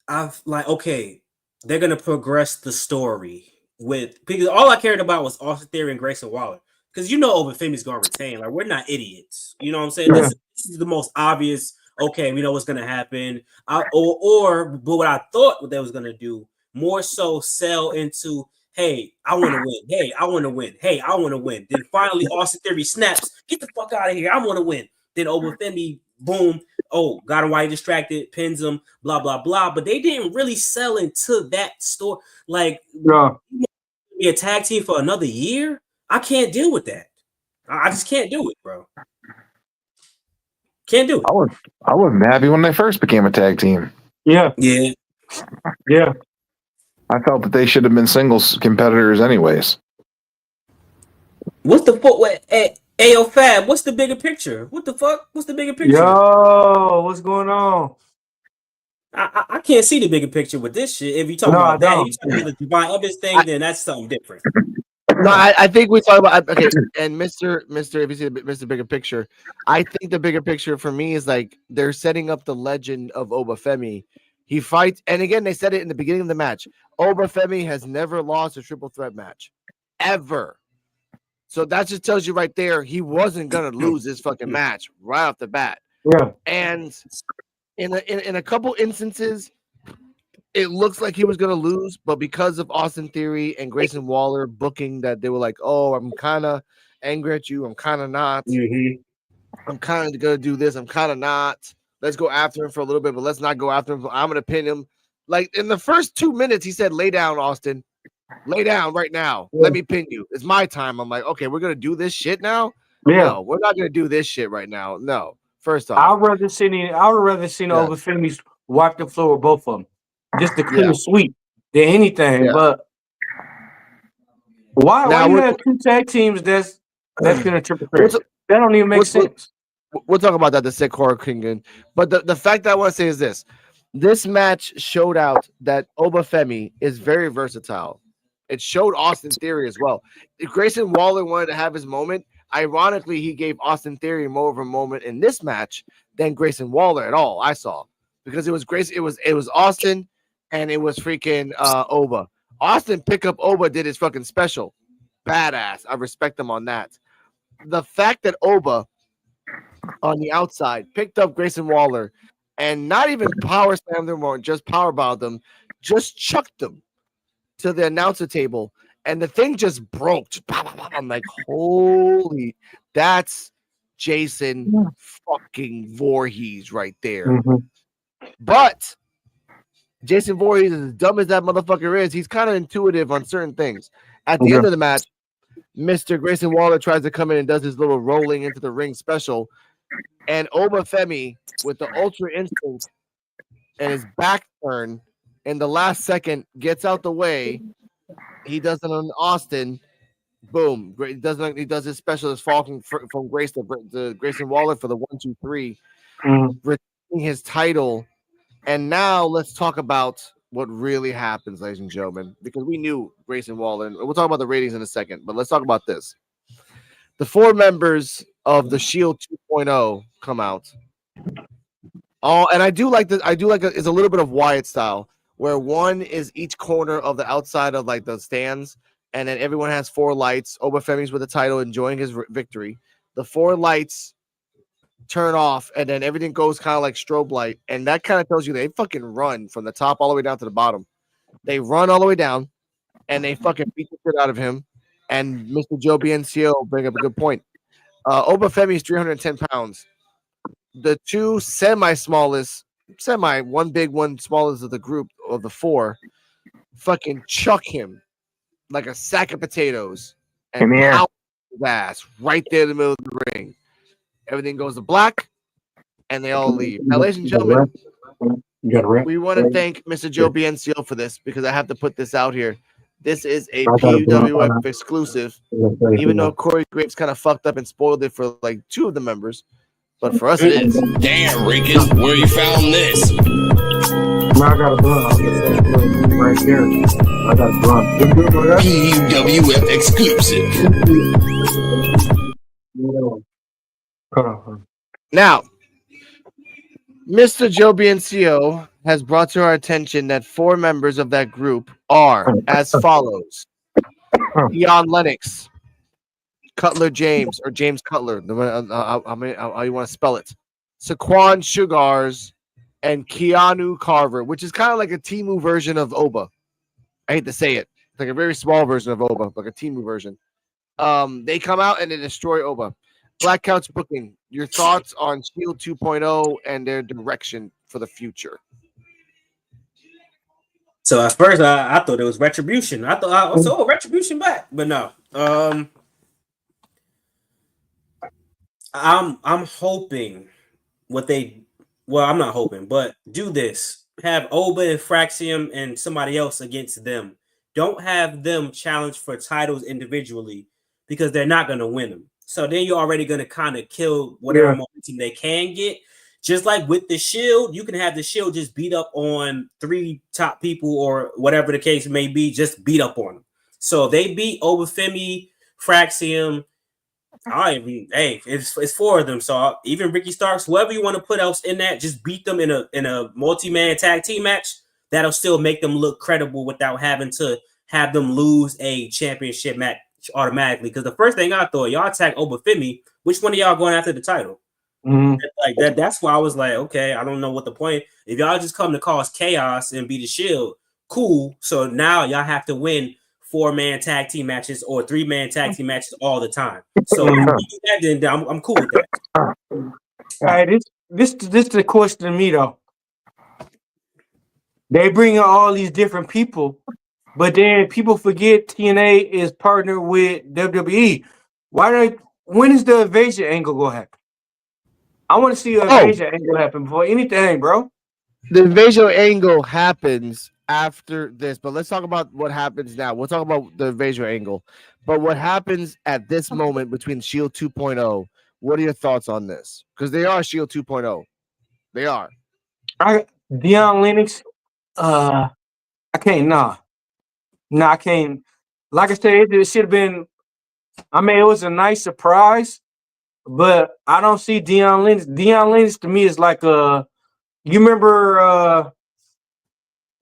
E: I've like, okay, they're gonna progress the story with because all I cared about was Austin Theory and Grayson Waller. Because you know Obafemi's gonna retain. Like, we're not idiots. You know what I'm saying?
C: Yeah.
E: This is the most obvious. Okay, we know what's gonna happen. But what I thought what they was gonna do more so sell into, hey, I want to win. Hey, I want to win. Hey, I want to win. Then finally Austin Theory snaps. Get the fuck out of here. I want to win. Then Obafemi, boom. Oh, got him while he distracted, pins him, blah, blah, blah. But they didn't really sell into that store. Like, be a tag team for another year? I can't deal with that. I just can't do it, bro. Can't do it.
F: I wasn't happy when they first became a tag team.
C: Yeah.
F: I felt that they should have been singles competitors anyways.
E: What's the foot? Ayo Fab, what's the bigger picture? What the fuck? What's the bigger picture?
C: Yo, what's going on?
E: I can't see the bigger picture with this shit. If you talking about that, if you talking about the Divine Evans thing, then that's something different.
A: No, I think we talk about okay. And Mr. If you see Mr. Bigger Picture, I think the bigger picture for me is like they're setting up the legend of Obafemi. He fights, and again, they said it in the beginning of the match. Obafemi has never lost a triple threat match, ever. So that just tells you right there he wasn't gonna lose this fucking match right off the bat.
C: Yeah.
A: And in a couple instances, it looks like he was going to lose, but because of Austin Theory and Grayson Waller booking that, they were like, oh, I'm kind of angry at you. I'm kind of not. I'm kind of going to do this. I'm kind of not. Let's go after him for a little bit, but let's not go after him. I'm going to pin him. Like in the first 2 minutes, he said, lay down, Austin. Lay down right now. Let me pin you. It's my time. I'm like, okay, we're going to do this shit now?
C: Yeah.
A: No, we're not going to do this shit right now. No. First off.
C: I would rather see Obafemi wipe the floor with both of them. Just to clean sweep than anything. But why you have two tag teams that's gonna triple threat? That don't even make sense.
A: We'll talk about that, the Sick Horror King. But the fact that I want to say is this. This match showed out that Obafemi is very versatile. It showed Austin Theory as well. If Grayson Waller wanted to have his moment, ironically, he gave Austin Theory more of a moment in this match than Grayson Waller at all. I saw because it was Austin and it was freaking Oba. Austin pick up Oba, did his fucking special, badass. I respect him on that. The fact that Oba on the outside picked up Grayson Waller and not even power slammed them or just power bombed them, just chucked them to the announcer table, and the thing just broke. I'm like, holy, that's Jason fucking Voorhees right there. But Jason Voorhees, as dumb as that motherfucker is, he's kind of intuitive on certain things. At the end of the match, Mr. Grayson Waller tries to come in and does his little rolling into the ring special, and Obafemi with the Ultra Instinct and his back turn in the last second gets out the way. He does it on Austin. Boom! He does his special as falling from Grace to Grayson Waller for the 1-2-3, retaining his title. And now let's talk about what really happens, ladies and gentlemen, because we knew Grayson Waller, and we'll talk about the ratings in a second, but let's talk about this. The 4 members of the Shield 2.0 come out. Oh, and I do like it's a little bit of Wyatt style, where one is each corner of the outside of like the stands, and then everyone has 4 lights. Obafemi's with the title, enjoying his victory. The 4 lights turn off, and then everything goes kind of like strobe light, and that kind of tells you they fucking run from the top all the way down to the bottom. They run all the way down, and they fucking beat the shit out of him. And Mr. Joe BNCO bring up a good point. Obafemi is 310 pounds. The 2 one big, one smallest of the group of the 4, fucking chuck him like a sack of potatoes and power his ass right there in the middle of the ring. Everything goes to black, and they all leave. Now, ladies and gentlemen, we want to thank Mr. Joe Biencio for this because I have to put this out here. This is a PUWF exclusive, even though Corey Graves kind of fucked up and spoiled it for like 2 of the members. But for us, it is.
I: Damn, Rickens, where you found this?
C: I got a blunt right there. I got a blunt.
I: PUWF exclusive.
A: Now, Mr. Joe Biencio has brought to our attention that 4 members of that group are as follows: Dion Lennox, Cutler James, or James Cutler, how you want to spell it, Saquon Sugars, and Keanu Carver, which is kind of like a Timu version of Oba. I hate to say it. It's like a very small version of Oba, like a Timu version. They come out and they destroy Oba. Black Couch Booking, your thoughts on Shield 2.0 and their direction for the future?
E: So at first, I thought it was Retribution. I thought, Retribution back, but no. I'm hoping I'm not hoping, but do this. Have Oba and Fraxium and somebody else against them. Don't have them challenge for titles individually because they're not going to win them. So then you're already going to kind of kill whatever momentum they can get. Just like with the Shield, you can have the Shield just beat up on 3 top people or whatever the case may be, just beat up on them. So they beat Obafemi, Fraxium. It's 4 of them. So even Ricky Starks, whoever you want to put else in that, just beat them in a multi-man tag team match. That'll still make them look credible without having to have them lose a championship match automatically. Because the first thing I thought, y'all attack Obafemi, which one of y'all going after the title?
C: Mm-hmm.
E: Like that. That's why I was like, okay, I don't know what the point. If y'all just come to cause chaos and be the Shield, cool. So now y'all have to win 4-man tag team matches or 3-man tag team matches all the time. So if you do that, then I'm cool with that.
C: All right, this is the question to me though. They bring in all these different people, but then people forget TNA is partnered with WWE. When is the invasion angle gonna happen? I want to see an invasion angle happen before anything, bro.
A: The invasion angle happens after this, but let's talk about what happens now. We'll talk about the invasion angle, but what happens at this moment between Shield 2.0? What are your thoughts on this? Because they are Shield 2.0. They are.
C: Dion Lennox. I can't. I can't. Like I said, it should have been. I mean, it was a nice surprise, but I don't see Dion Lennox. Dion Lennox to me is like you remember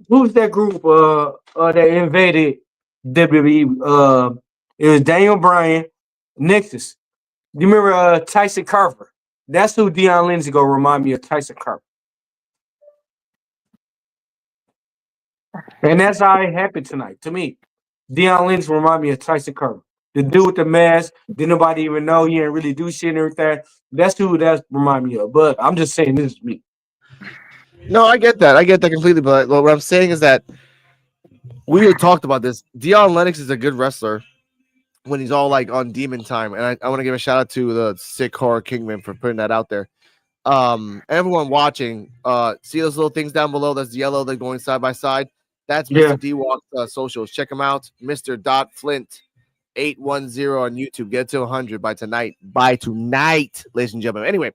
C: who's that group that invaded WWE? It was Daniel Bryan, Nexus. Do you remember Tyson Carver? That's who Dion Lennox is gonna remind me of, Tyson Carver. And that's how it happened tonight to me. Dion Lennox remind me of Tyson Carver. The dude with the mask, didn't nobody even know he didn't really do shit and everything. That's who that remind me of. But I'm just saying this is me.
A: No, I get that. I get that completely. But what I'm saying is that we had talked about this. Dion Lennox is a good wrestler when he's all like on demon time. And I want to give a shout out to the Sick Horror Kingman for putting that out there. Everyone watching, see those little things down below? That's yellow. They're going side by side. That's Mr. D-Walk's socials. Check him out. Mr. Flint 810 on YouTube. Get to 100 by tonight. By tonight, ladies and gentlemen. Anyway,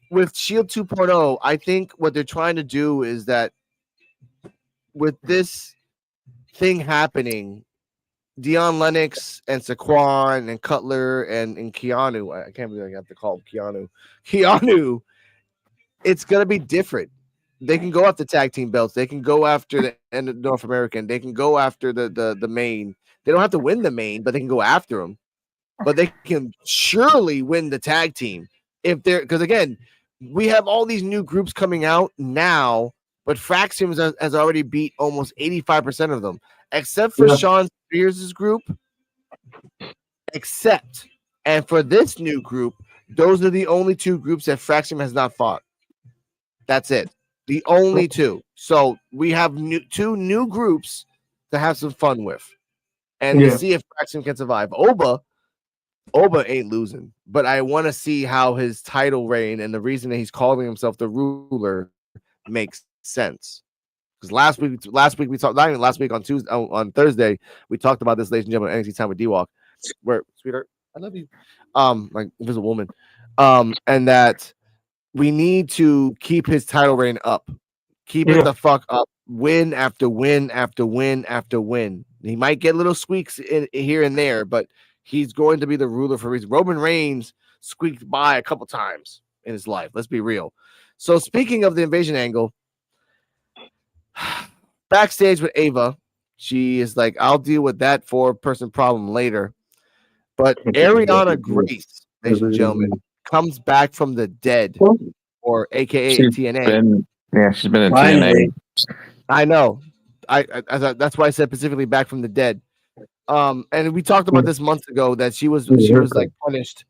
A: with Shield 2.0, I think what they're trying to do is that with this thing happening, Dion Lennox and Saquon and Cutler and Keanu, I can't believe I have to call him Keanu, it's going to be different. They can go after tag team belts. They can go after the end of North American. They can go after the main. They don't have to win the main, but they can go after them. But they can surely win the tag team if they're, because again, we have all these new groups coming out now, but Fraxium has already beat almost 85% of them, except for Sean Spears' group. And for this new group, those are the only 2 groups that Fraxium has not fought. That's it. The only 2. So we have 2 new groups to have some fun with and to see if Fraxium can survive. Oba, Oba ain't losing, but I want to see how his title reign and the reason that he's calling himself the ruler makes sense. Because last week we talked, not even last week on Tuesday, on Thursday, we talked about this, ladies and gentlemen, NXT Time with D-Walk, where, sweetheart, I love you, like invisible woman, and that we need to keep his title reign up, keep it the fuck up, win after win after win after win. He might get little squeaks in here and there, but he's going to be the ruler for a reason. Roman Reigns squeaked by a couple times in his life. Let's be real. So speaking of the invasion angle, backstage with Ava, she is like, I'll deal with that 4-person problem later. But Ariana Grace, ladies and gentlemen, comes back from the dead, or AKA TNA.
F: She's been in TNA.
A: I know. I that's why I said specifically back from the dead. And we talked about this months ago that she was like punished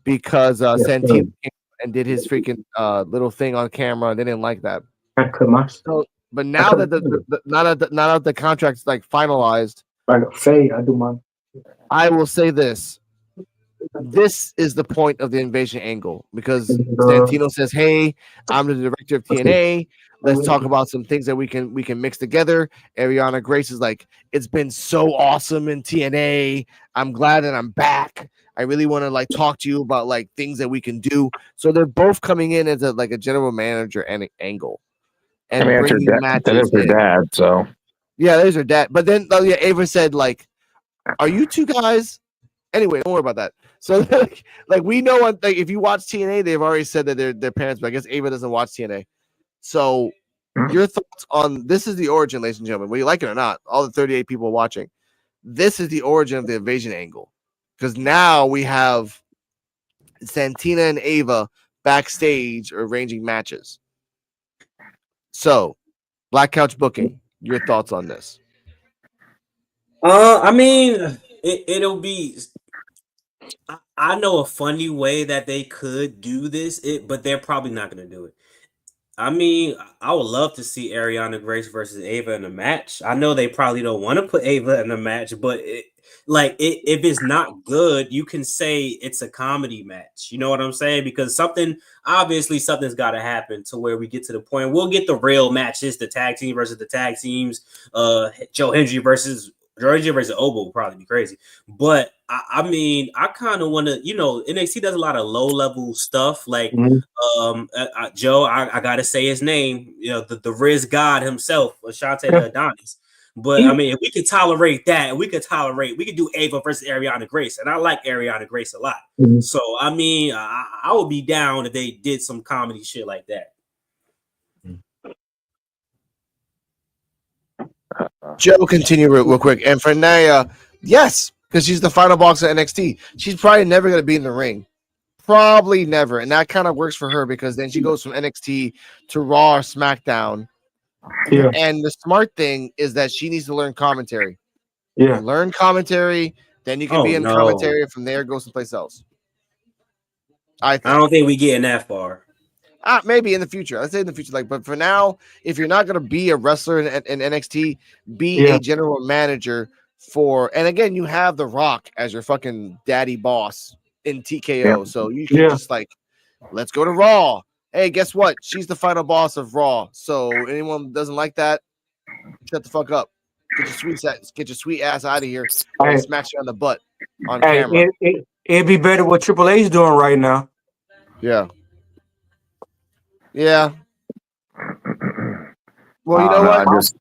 A: because Santino came and did his freaking little thing on camera, and they didn't like that. So, but now that now that the contract's like finalized, I will say this. This is the point of the invasion angle, because Santino says, "Hey, I'm the director of TNA. Let's talk about some things that we can mix together." Ariana Grace is like, "It's been so awesome in TNA. I'm glad that I'm back. I really want to like talk to you about like things that we can do." So they're both coming in as a general manager and angle, and bringing matches.
F: That is her dad, so
A: yeah, there's her dad. But then Ava said, like, "Are you two guys?" Anyway, don't worry about that. So like we know, like, if you watch TNA, they've already said that they're their parents, but I guess Ava doesn't watch TNA. So your thoughts on this? Is the origin, ladies and gentlemen, whether you like it or not, all the 38 people watching, this is the origin of the invasion angle, because now we have Santina and Ava backstage arranging matches. So, Black Couch Booking, your thoughts on this?
E: I mean, it'll be. I know a funny way that they could do this, but they're probably not going to do it. I mean, I would love to see Ariana Grace versus Ava in a match. I know they probably don't want to put Ava in a match, but if it's not good, you can say it's a comedy match. You know what I'm saying? Because something's got to happen to where we get to the point. We'll get the real matches, the tag team versus the tag teams, Joe Hendry versus Obo will probably be crazy. But I mean, I kind of want to, NXT does a lot of low level stuff. Like, Joe, I got to say his name, the Riz God himself, Ashante Adonis. But I mean, if we could tolerate that, we could do Ava versus Ariana Grace. And I like Ariana Grace a lot. So, I mean, I would be down if they did some comedy shit like that.
A: Joe, continue real quick. And for Naya, yes, because she's the final boss at NXT. She's probably never going to be in the ring. Probably never. And that kind of works for her, because then she goes from NXT to Raw or SmackDown. Yeah. And the smart thing is that she needs to learn commentary. Yeah. Learn commentary, then you can be in commentary. From there, go someplace else. I
E: don't think we get in that far.
A: Maybe in the future. I'd say in the future. But for now, if you're not going to be a wrestler in NXT, be a general manager and again, you have The Rock as your fucking daddy boss in TKO. Yeah. So you can just let's go to Raw. Hey, guess what? She's the final boss of Raw. So anyone who doesn't like that, shut the fuck up. Get your sweet ass out of here. And smash you on the butt on camera.
C: It'd be better what Triple H doing right now.
A: Yeah. Yeah. Well, you know what?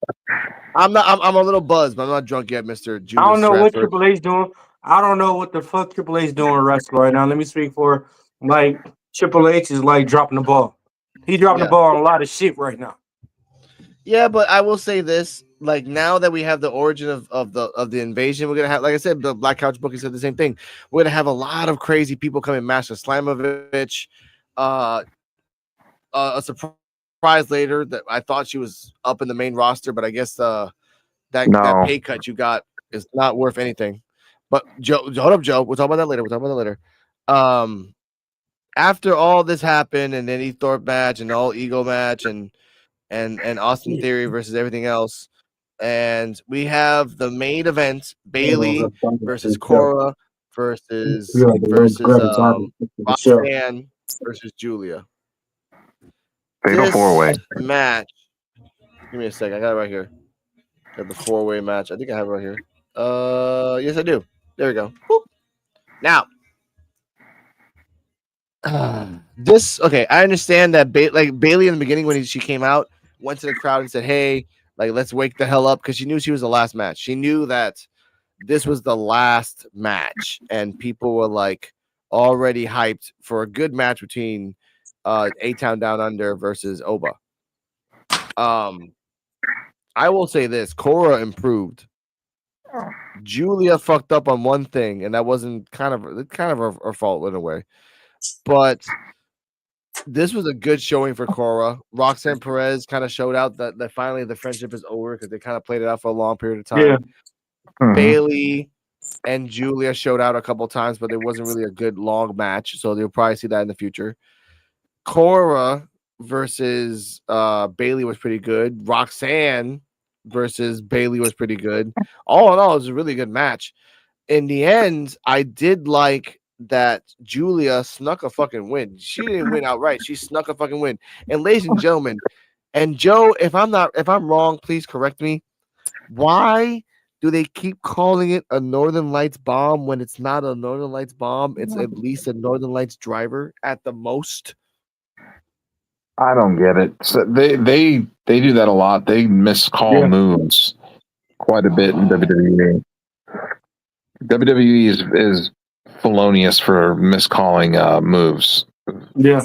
A: I'm a little buzzed, but I'm not drunk yet, Mr. Judas.
C: I don't know what Triple H doing. I don't know what the fuck Triple H doing wrestling right now. Let me speak for Triple H is dropping the ball. He dropping the ball on a lot of shit right now.
A: Yeah, but I will say this: now that we have the origin of the invasion, we're gonna have, like I said, the Black Couch Booking said the same thing. We're gonna have a lot of crazy people coming. Master Slamovich, a surprise later that I thought she was up in the main roster, but I guess that pay cut you got is not worth anything. But Joe, hold up, Joe. We'll talk about that later. After all this happened, and then Heath Thorpe match and all ego match and Austin Theory versus everything else, and we have the main event: Bayley versus Cora versus
C: the show.
A: Roxanne versus Julia.
F: Fatal
A: This
F: 4-way.
A: match. Give me a second. I got it right here. Got the 4-way match. I think I have it right here. Yes, I do. There we go. Boop. Now, this okay. I understand that Bailey in the beginning when she came out, went to the crowd and said, "Hey, like let's wake the hell up," because she knew she was the last match. She knew that this was the last match, and people were like already hyped for a good match between A-Town Down Under versus Oba. I will say this: Cora improved. Julia fucked up on one thing, and that wasn't kind of her fault in a way. But this was a good showing for Cora. Roxanne Perez kind of showed out that finally the friendship is over because they kind of played it out for a long period of time.
C: Yeah.
A: Bailey and Julia showed out a couple times, but it wasn't really a good long match. So you'll probably see that in the future. Cora versus Bailey was pretty good. Roxanne versus Bailey was pretty good. All in all, it was a really good match. In the end, I did like that Julia snuck a fucking win. She didn't win outright. She snuck a fucking win. And ladies and gentlemen, and Joe, if I'm wrong, please correct me. Why do they keep calling it a Northern Lights bomb when it's not a Northern Lights bomb? It's at least a Northern Lights driver at the most.
F: I don't get it. So they do that a lot. They miscall moves quite a bit in WWE. WWE is felonious for miscalling moves.
C: Yeah.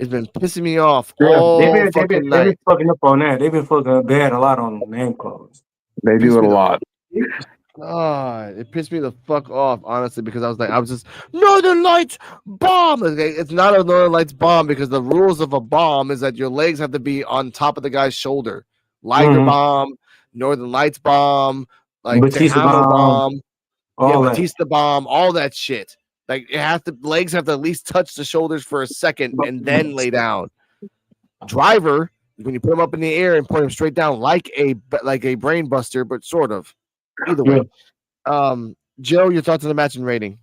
A: It's been pissing me off
C: They've
A: all
C: been
A: fucking
C: fucking up on that. They've been fucking bad a lot on name calls.
F: They do it a lot.
A: It pissed me the fuck off, honestly, because I was just Northern Lights bomb. Okay, it's not a Northern Lights bomb because the rules of a bomb is that your legs have to be on top of the guy's shoulder. Liger bomb, Northern Lights bomb, like
C: Batista
A: Tejano
C: bomb,
A: Batista bomb, all that shit. Like legs have to at least touch the shoulders for a second and then lay down. Driver, when you put him up in the air and put him straight down like a brain buster, but sort of. Either way. Joe, your thoughts on the match and rating?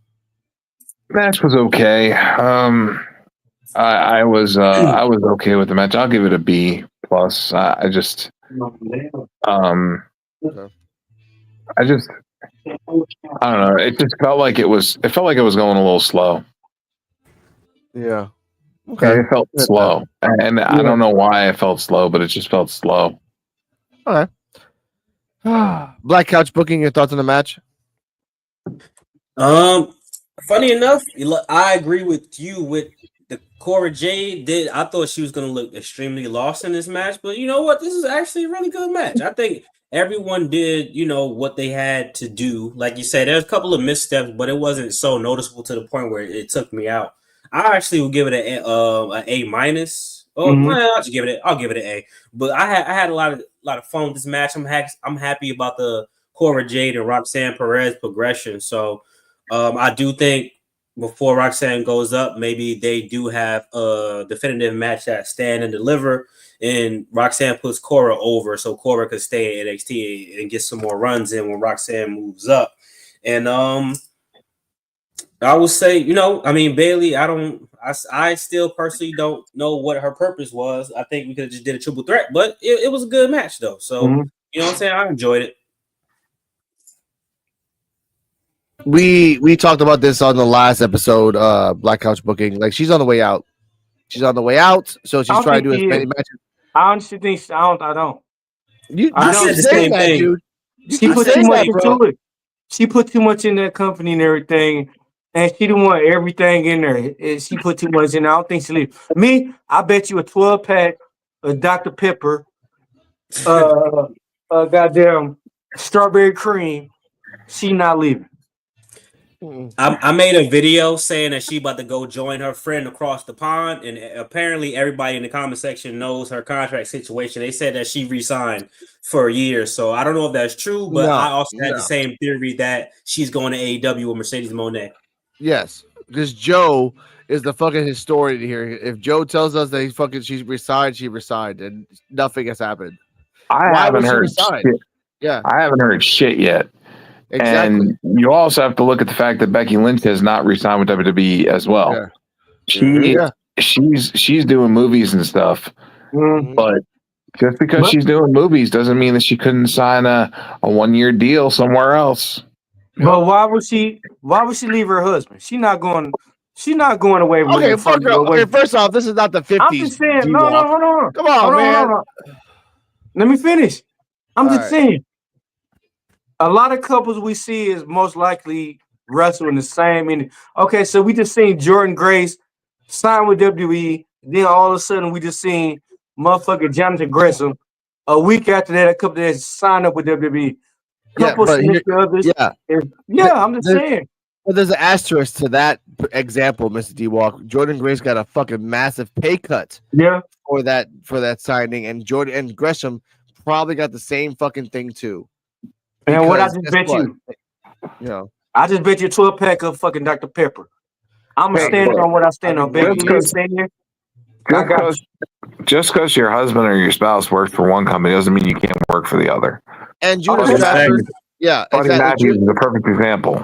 F: Match was okay. I was okay with the match. I'll give it a B plus. I don't know. It just felt like it was going a little slow.
A: Yeah. Okay.
F: It felt slow. And I don't know why it felt slow, but it just felt slow.
A: All right. Black Couch Booking, your thoughts on the match?
E: Funny enough, I agree with you with the Cora Jade did. I thought she was going to look extremely lost in this match, but you know what? This is actually a really good match. I think everyone did, what they had to do. Like you said, there's a couple of missteps, but it wasn't so noticeable to the point where it took me out. I actually will give it an A minus. I'll give it an A. But I had a lot of fun with this match. I'm happy about the Cora Jade and Roxanne Perez progression. So I do think before Roxanne goes up, maybe they do have a definitive match that stand and deliver, and Roxanne puts Cora over so Cora could stay at NXT and get some more runs in when Roxanne moves up. And I will say, Bailey, I still personally don't know what her purpose was. I think we could have just did a triple threat, but it was a good match though. So, you know what I'm saying? I enjoyed it.
A: We talked about this on the last episode, Black Couch Booking. Like, she's on the way out. So she's trying to do as many matches.
C: I honestly think I don't.
E: I said the same thing,
C: dude. She put too much into it. She put too much in that company and everything, and she didn't want everything in there. She put too much in. I don't think she leave. Me, I bet you a 12-pack of Dr. Pepper, goddamn strawberry cream. She not leaving.
E: I made a video saying that she about to go join her friend across the pond, and apparently everybody in the comment section knows her contract situation. They said that she resigned for a year, so I don't know if that's true, but I also had the same theory that she's going to AEW with Mercedes Moné.
A: Yes, because Joe is the fucking historian here. If Joe tells us that she resigned, and nothing has happened.
F: I haven't heard shit.
A: Yeah,
F: I haven't heard shit yet. And you also have to look at the fact that Becky Lynch has not re-signed with WWE as well.
A: Yeah.
F: She's doing movies and stuff, but just because she's doing movies doesn't mean that she couldn't sign a 1-year deal somewhere else.
C: But why would she leave her husband? She's not going away from
A: Okay, fuck her. Okay, first off, this is not the 50s.
C: I'm just saying, no, hold on.
A: Come on, man.
C: Hold on. Let me finish. I'm just saying. A lot of couples we see is most likely wrestling the same. Okay, so we just seen Jordan Grace sign with WWE. Then all of a sudden we just seen motherfucking Jonathan Gresham. A week after that, a couple days signed up with WWE. Couples I'm just saying.
A: But there's an asterisk to that example, Mr. D-Walk. Jordan Grace got a fucking massive pay cut. For that signing, and Jordan and Gresham probably got the same fucking thing too.
C: And what I just bet you, I just bet you 12-pack of fucking Dr. Pepper. I'm standing on what I stand on, baby.
F: Just because your husband or your spouse works for one company doesn't mean you can't work for the other.
A: And Judas Stratford,
F: Buddy Matthews is a perfect example.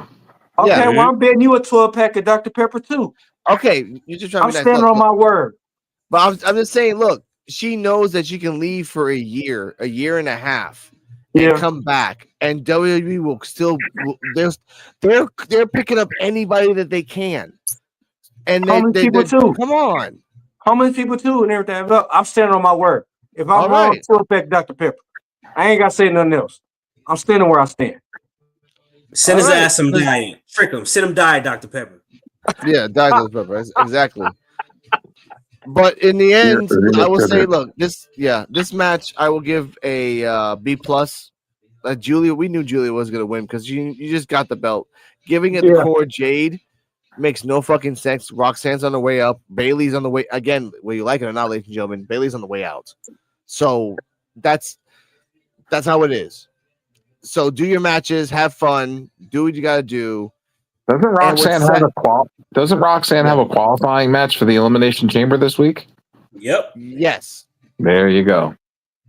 C: Okay, well, I'm betting you a 12-pack of Dr. Pepper too.
A: Okay, you just trying to
C: I'm standing on my word.
A: But I'm just saying, look, she knows that she can leave for a year and a half, and come back, and WWE will still they're picking up anybody that they can. And
C: how many people too?
A: Come on,
C: how many people too? And everything. Look, I'm standing on my word. If I'm wrong, 12-pack Dr. Pepper. I ain't gotta say nothing else. I'm standing where I stand.
E: Send his ass some diet. Trick him. Send him diet, Dr. Pepper.
A: Yeah, diet Dr. Pepper. Exactly. But in the end, I will say, look, this match I will give a B plus. Julia, we knew Julia was gonna win because you just got the belt. Giving it to Cora Jade makes no fucking sense. Roxanne's on the way up. Bailey's on the way again. Whether you like it or not, ladies and gentlemen, Bailey's on the way out. So that's how it is. So do your matches, have fun, do what you gotta do.
F: Doesn't Roxanne have a qualifying match for the Elimination Chamber this week?
E: Yep.
A: Yes.
F: There you go.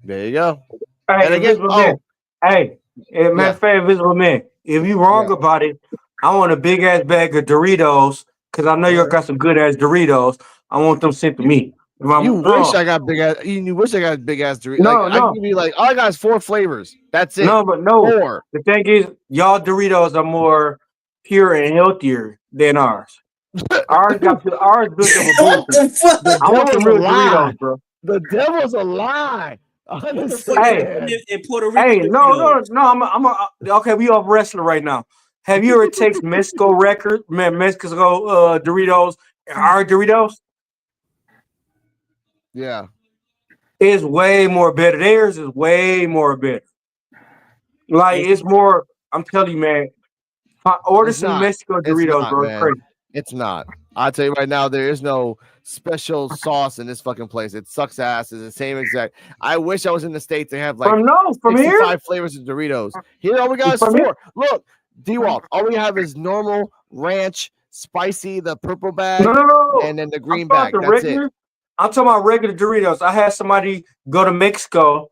A: There you go.
C: Hey, and again, matter of fact, Invisible Man, if you wrong about it, I want a big ass bag of Doritos because I know you got some good ass Doritos. I want them sent to me.
A: You wish I got big ass Doritos.
C: No,
A: I can be like, all I got is 4 flavors. That's it.
C: No.
A: 4.
C: The thing is, y'all Doritos are more pure and healthier than ours. Ours built up a boost. I want the real Doritos, bro.
A: The devil's a lie.
E: In Puerto Rico.
C: Hey, no. Okay, we off wrestling right now. Have you ever tasted Mexico Doritos and our Doritos?
A: Yeah.
C: It's way more better. Theirs is way more better. Like, it's more, I'm telling you, man. Order some Mexico Doritos, bro. It's crazy.
A: It's not. I'll tell you right now, there is no special sauce in this fucking place. It sucks ass. It's the same exact. I wish I was in the States. They have like
C: from
A: 65
C: here?
A: flavors of Doritos. Here, all we got is 4.
C: Here?
A: Look, D-Walk, all we have is normal, ranch, spicy, the purple bag, and then the green bag. That's it.
C: I'm talking about regular Doritos. I had somebody go to Mexico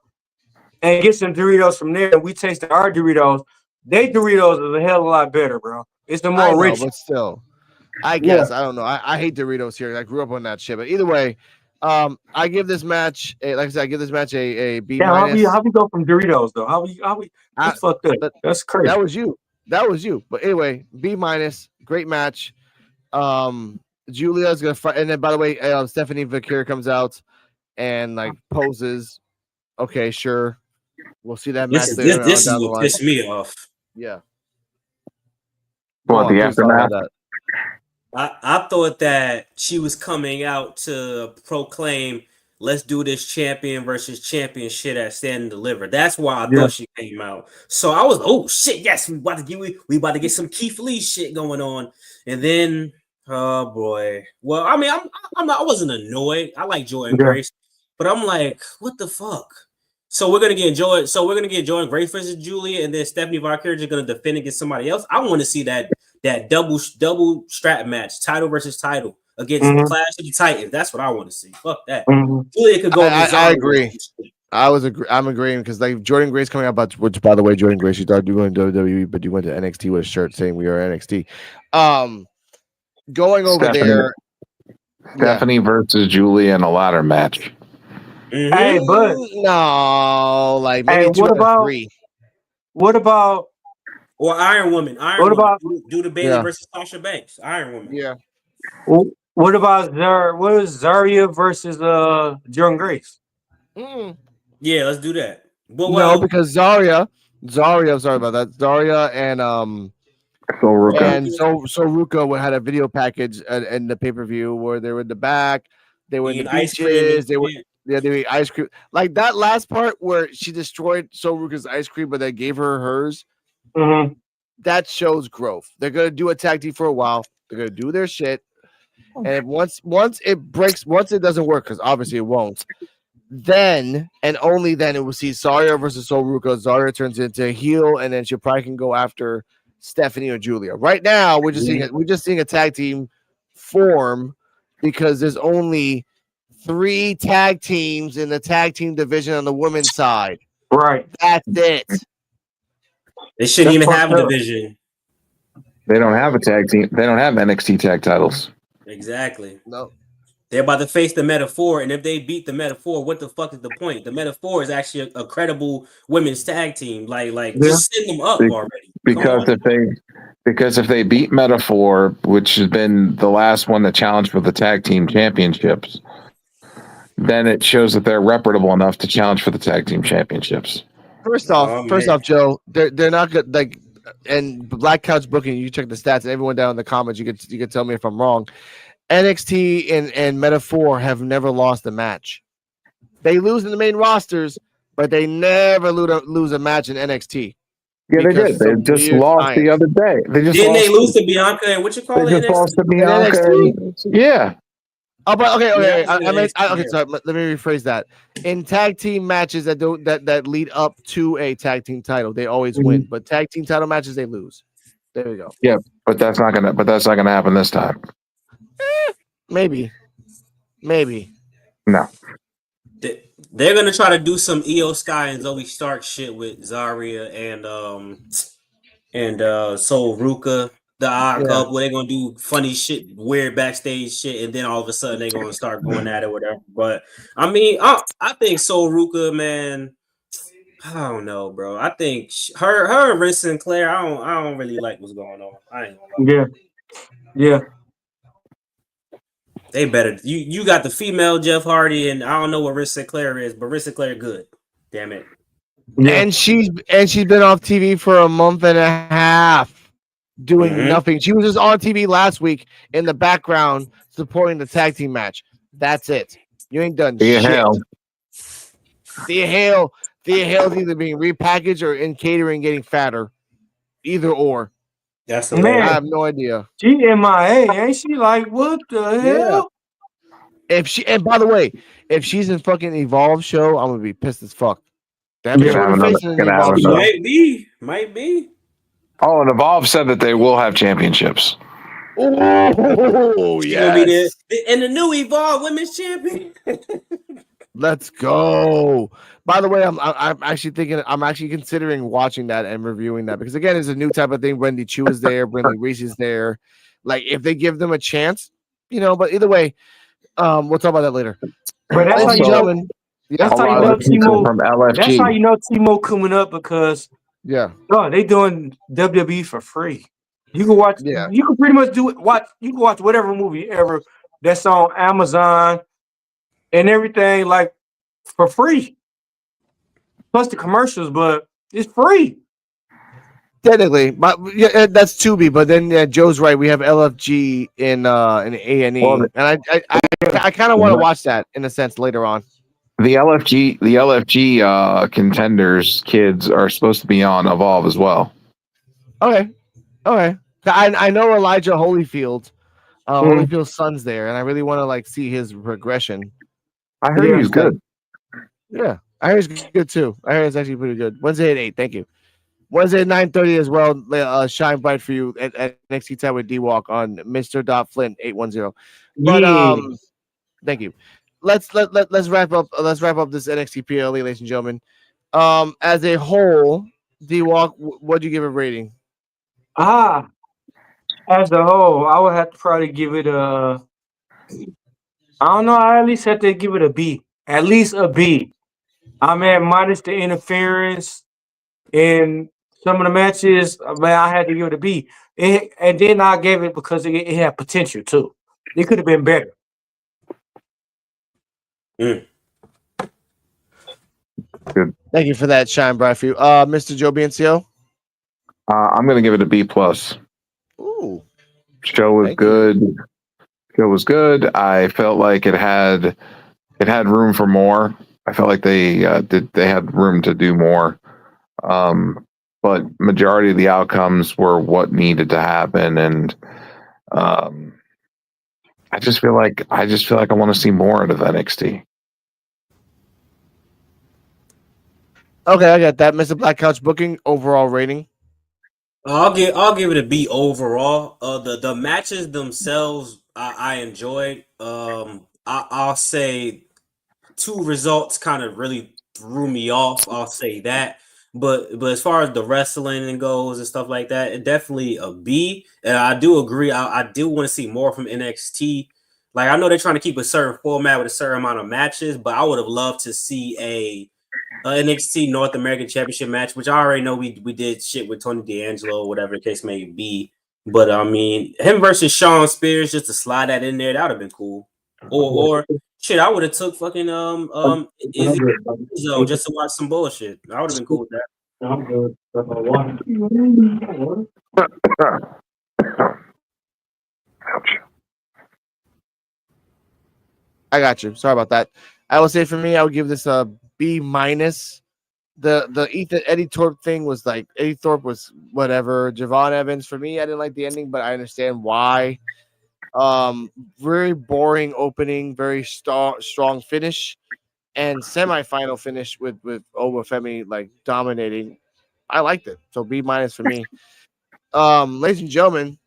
C: and get some Doritos from there, and we tasted our Doritos. They Doritos is a hell of a lot better, bro. It's the more rich.
A: But still, I guess I don't know. I hate Doritos here. I grew up on that shit. But either way, I give this match, like I said, I give this match a B minus.
C: How we go from Doritos though? How we? That's fucked up. That's crazy.
A: That was you. But anyway, B minus. Great match. Julia's gonna fight, and then by the way, Stephanie Vakir comes out and like poses. Okay, sure. We'll see that match later.
E: This is what pissed me off.
A: Yeah.
F: Well, the aftermath.
E: I thought that she was coming out to proclaim, "Let's do this champion versus champion shit at Stand and Deliver." That's why I thought she came out. So I was, oh shit, yes, we about to get some Keith Lee shit going on, and then. Oh boy. Well, I mean, I wasn't annoyed. I like Jordan Grace, but I'm like, what the fuck? So we're gonna get Jordan Grace versus Julia, and then Stephanie Vakir is gonna defend against somebody else. I want to see that double strap match, title versus title against the Clash of the Titans. That's what I want to see. Fuck that. Julia could go.
A: I agree. I'm agreeing because like Jordan Grace coming out, but which by the way, Jordan Grace, you thought you were going to WWE, but you went to NXT with a shirt saying we are NXT. Going over there,
F: Stephanie versus Julia in a ladder match.
C: Hey, but
A: no, like maybe
C: hey, what about
A: 3.
C: what about
E: Or Iron Woman.
C: what about
E: Do the Bailey versus Sasha Banks. Iron Woman.
A: Yeah.
C: what about what is Zarya versus Jordan Grace?
E: Yeah, let's do that. But
A: No, because Zarya, sorry about that. Zarya and Ruka had a video package in the pay-per-view where they were in the back, they were in the beaches, they were they ate ice cream. Like that last part where she destroyed Ruka's ice cream, but they gave her hers.
C: Mm-hmm.
A: That shows growth. They're gonna do a tag team for a while. They're gonna do their shit, and once it breaks, once it doesn't work, because obviously it won't. Then and only then it will see Zarya versus Ruka. Zarya turns into a heel, and then she probably can go after Stephanie or Julia. Right now, we're just seeing a tag team form because there's only 3 tag teams in the tag team division on the women's side.
C: Right.
A: That's it.
E: They shouldn't even have a division.
F: They don't have a tag team. They don't have NXT tag titles.
E: Exactly.
A: No.
E: They're about to face the Metaphor, and if they beat the Metaphor, what the fuck is the point? The Metaphor is actually a credible women's tag team. Just send them up already.
F: Because if they beat Metaphor, which has been the last one to challenge for the tag team championships, then it shows that they're reputable enough to challenge for the tag team championships.
A: First off, Joe, they're not good. Like, and Black Couch Booking, you check the stats, and everyone down in the comments, you could tell me if I'm wrong. NXT and Metaphor have never lost a match. They lose in the main rosters, but they never lose a match in NXT.
F: Yeah, they did. They just lost the other day.
E: Didn't they lose to Bianca and what you call it?
F: They just lost to Bianca. Yeah.
A: Oh, but okay. Okay, sorry. Let me rephrase that. In tag team matches that lead up to a tag team title, they always win. But tag team title matches, they lose. There we go.
F: Yeah, but that's not gonna happen this time.
A: Maybe.
F: No.
E: They're gonna try to do some Io Sky and Zoe Stark shit with Zarya and Soul Ruka, the odd couple. They're gonna do funny shit, weird backstage shit, and then all of a sudden they're gonna start going at it or whatever. But I mean, I think Soul Ruka, man, I don't know, bro. I think her and Rick Sinclair, I don't really like what's going on. I ain't gonna lie.
C: Yeah.
E: They better. You got the female Jeff Hardy, and I don't know what Rick Sinclair is, but Rick Sinclair good. Damn it.
A: Yeah. And she's been off TV for a month and a half doing nothing. She was just on TV last week in the background supporting the tag team match. That's it. You ain't done shit. Thea Hale's either being repackaged or in catering getting fatter. Either or.
E: That's
C: man.
A: I have no idea.
C: She MIA, ain't she? Like, what the hell?
A: And by the way, if she's in fucking Evolve show, I'm gonna be pissed as fuck.
E: Might be.
F: Oh, and Evolve said that they will have championships.
A: Oh, yes.
E: And the new Evolve Women's Champion.
A: Let's go. By the way, I'm actually considering watching that and reviewing that because again, it's a new type of thing. Wendy Chu is there, Brinley Reese is there. Like if they give them a chance, but either way, we'll talk about that later.
C: But that's how you know. That's how you know Timo from LFG. That's how you know Timo coming up because they doing WWE for free. You can watch. Yeah. You can pretty much do it. You can watch whatever movie ever that's on Amazon and everything like for free. Plus the commercials, but it's free.
A: Technically, but that's Tubi. But then Joe's right. We have LFG in A&E, and I kind of want to watch that in a sense later on.
F: The LFG contenders kids are supposed to be on Evolve as well.
A: Okay. I know Elijah Holyfield, Holyfield's son's there, and I really want to see his progression.
F: I heard he's good.
A: Yeah, I heard he's good too. I heard it's actually pretty good. Wednesday at 8. Thank you. Wednesday at 9:30 as well. Shine bright for you at NXT time with D Walk on Mr. Flint 810. But thank you. let's wrap up. Let's wrap up this NXT PLE, ladies and gentlemen. As a whole, D-Walk, what do you give it a rating?
C: As a whole, I would have to probably give it a. I don't know. I at least have to give it a B. At least a B. I'm at minus the interference in some of the matches. Man, I had to give it a B. And then I gave it because it had potential too. It could have been better.
F: Good.
A: Thank you for that, Shine Bright for you. Mr. Joe BNCO?
F: I'm going to give it a B plus.
A: Ooh.
F: Show was good. Show was good. I felt like it had room for more. I felt like they had room to do more. But majority of the outcomes were what needed to happen, and I just feel like I want to see more out of NXT.
A: Okay, I got that. Mr. Black Couch Booking, overall rating.
E: I'll give it a B overall. The matches themselves I enjoyed. I'll say 2 results kind of really threw me off. I'll say that. But as far as the wrestling goes and stuff like that, it definitely a B. And I do agree. I do want to see more from NXT. Like, I know they're trying to keep a certain format with a certain amount of matches, but I would have loved to see a NXT North American Championship match, which I already know we did shit with Tony D'Angelo, whatever the case may be. But I mean, him versus Shawn Spears, just to slide that in there, that would have been cool. Or shit, I would have took fucking Izzy just to watch some bullshit. I would have been cool with that.
C: I'm good.
A: I got you. Sorry about that. I would say for me, I would give this a B minus. The Eddie Thorpe thing was like Eddie Thorpe was whatever. Javon Evans, for me, I didn't like the ending, but I understand why. Very boring opening, very strong finish, and semifinal finish with Obafemi like dominating. I liked it. So B minus for me. Ladies and gentlemen,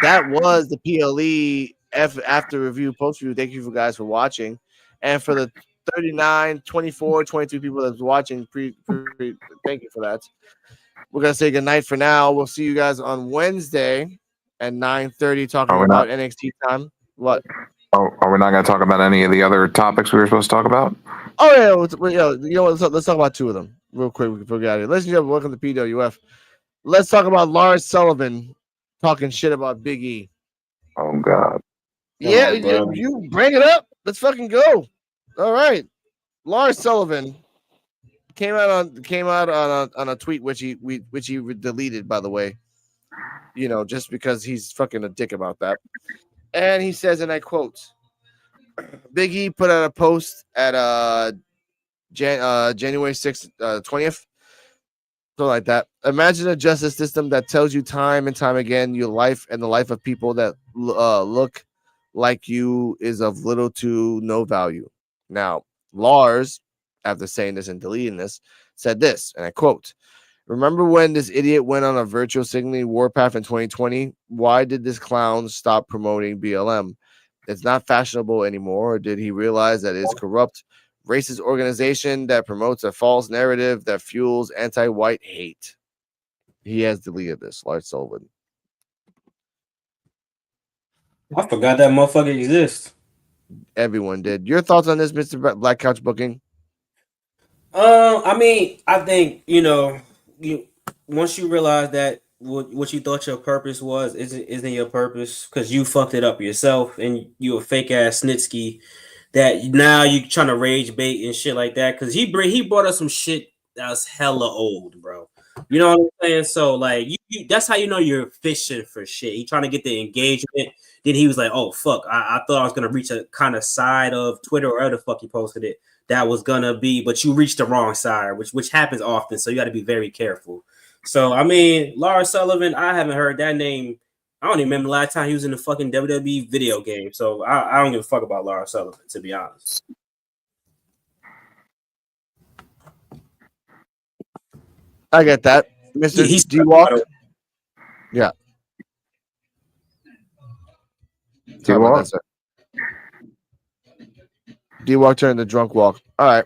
A: that was the PLE after review, post review. Thank you for guys for watching. And for the 39, 24, 22 people that's watching, thank you for that. We're going to say goodnight for now. We'll see you guys on Wednesday at 9:30 talking about NXT time. What?
F: Oh, are we not going to talk about any of the other topics we were supposed to talk about?
A: Oh, yeah. You know what? Let's talk about 2 of them real quick before we get out of here. Ladies and gentlemen, welcome to PWF. Let's talk about Lars Sullivan talking shit about Big E.
F: Oh, God.
A: Yeah, you bring it up. Let's fucking go. All right. Lars Sullivan came out on a tweet which he deleted, by the way. You know, just because he's fucking a dick about that. And he says, and I quote, Big E put out a post at January 6th, 20th. Something like that. Imagine a justice system that tells you time and time again your life and the life of people that look like you is of little to no value. Now, Lars, after saying this and deleting this, said this, and I quote, remember when this idiot went on a virtual signaling warpath in 2020? Why did this clown stop promoting BLM? It's not fashionable anymore. Or did he realize that it's corrupt, racist organization that promotes a false narrative that fuels anti-white hate? He has deleted this, Lars Sullivan.
E: I forgot that motherfucker exists.
A: Everyone did. Your thoughts on this, Mr. Black Couch Booking?
E: I mean, I think once you realize that what you thought your purpose was isn't your purpose because you fucked it up yourself and you a fake ass Snitsky that now you trying to rage bait and shit like that because he brought us some shit that was hella old, bro. You know what I'm saying? So like you that's how you know you're fishing for shit. He trying to get the engagement. Then he was like, oh fuck, I thought I was gonna reach a kind of side of Twitter or whatever the fuck he posted it. That was gonna be, but you reached the wrong side, which happens often. So you got to be very careful. So I mean, Lars Sullivan, I haven't heard that name. I don't even remember the last time he was in a fucking WWE video game. So I don't give a fuck about Lars Sullivan, to be honest.
A: I get that, Mr.
E: He's
A: D-Walk. Yeah.
F: D-Walk?
A: D-Walk turned the drunk walk. All right.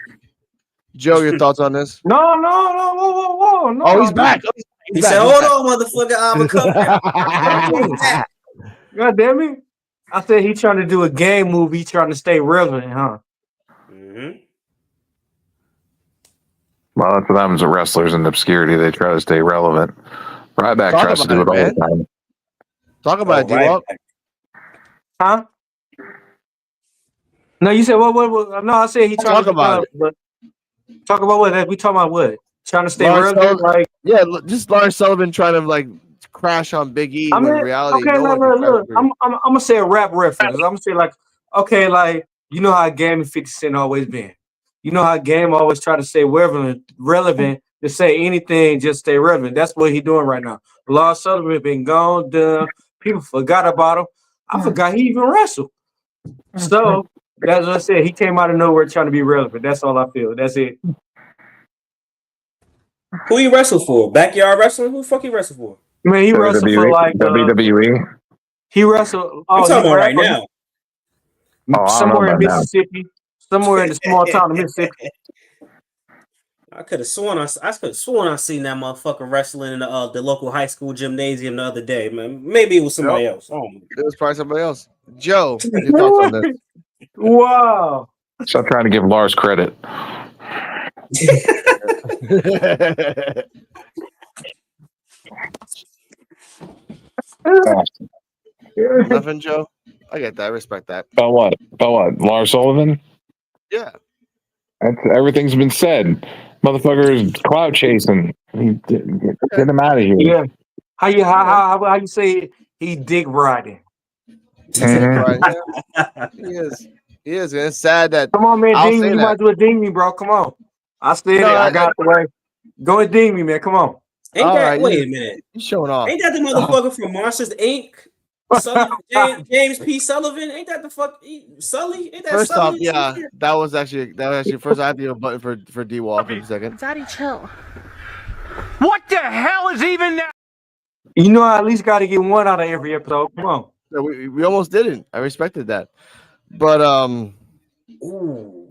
A: Joe, your thoughts on this?
C: No, whoa. No,
A: oh, he's back.
E: He said, "Hold on, motherfucker, I'm coming."
C: God damn it! I said he trying to do a game movie. He trying to stay relevant, huh?
E: Mm-hmm.
F: Well, that's what happens with wrestlers in obscurity. They try to stay relevant. Ryback tries to do it all the time.
A: Talk about it, D-Walk.
C: Huh? No, you said what? No, I said he trying
A: Talk
C: to
A: about it.
C: But talk about what? We talking about what? Trying to stay
A: Lawrence
C: relevant, like
A: just Lawrence Sullivan trying to like crash on Big E.
C: I mean,
A: when in reality,
C: okay,
A: no one can
C: look.
A: crash
C: I'm gonna say a rap reference. I'm gonna say like, okay, like you know how Game and 50 Cent always been. You know how Game always try to stay relevant to say anything, just stay relevant. That's what he doing right now. Lawrence Sullivan been gone, done. People forgot about him. I forgot he even wrestled. So that's what I said. He came out of nowhere trying to be relevant. That's all I feel. That's it.
E: Who you wrestle for? Backyard wrestling? Who the fuck you wrestle for?
C: Man, he wrestled for like
F: WWE.
C: He wrestled.
E: I'm talking about right now.
C: Somewhere in Mississippi, somewhere in the small town of Mississippi.
E: I could have sworn I seen that motherfucker wrestling in the local high school gymnasium the other day, man. Maybe it was somebody else. Oh,
A: it was probably somebody else. Joe, your thoughts on this?
C: Wow.
F: Stop trying to give Lars credit.
A: Nothing, Joe. I get that. I respect that.
F: About what? Lars Sullivan?
A: Yeah.
F: Everything's been said. Motherfucker is cloud chasing. Get him out of here.
C: Yeah. How you say he dick riding?
A: Yeah. He is. It's sad that.
C: Come on, man. Ding me. You might as well ding me, bro. Come on. I said it. I got the way. Go and ding me, man. Come on.
E: Ain't that? Wait a minute.
A: You showing off?
E: Ain't that the motherfucker from Monsters Inc? James P. Sullivan? Ain't that the fuck Sully? Ain't that
A: first
E: Sully?
A: off, yeah, that was actually first. I have to give a button for D-Walk in a second.
G: Daddy, chill.
H: What the hell is even that?
C: You know, I at least got to get one out of every episode. Come on.
A: No, we almost didn't. I respected that, but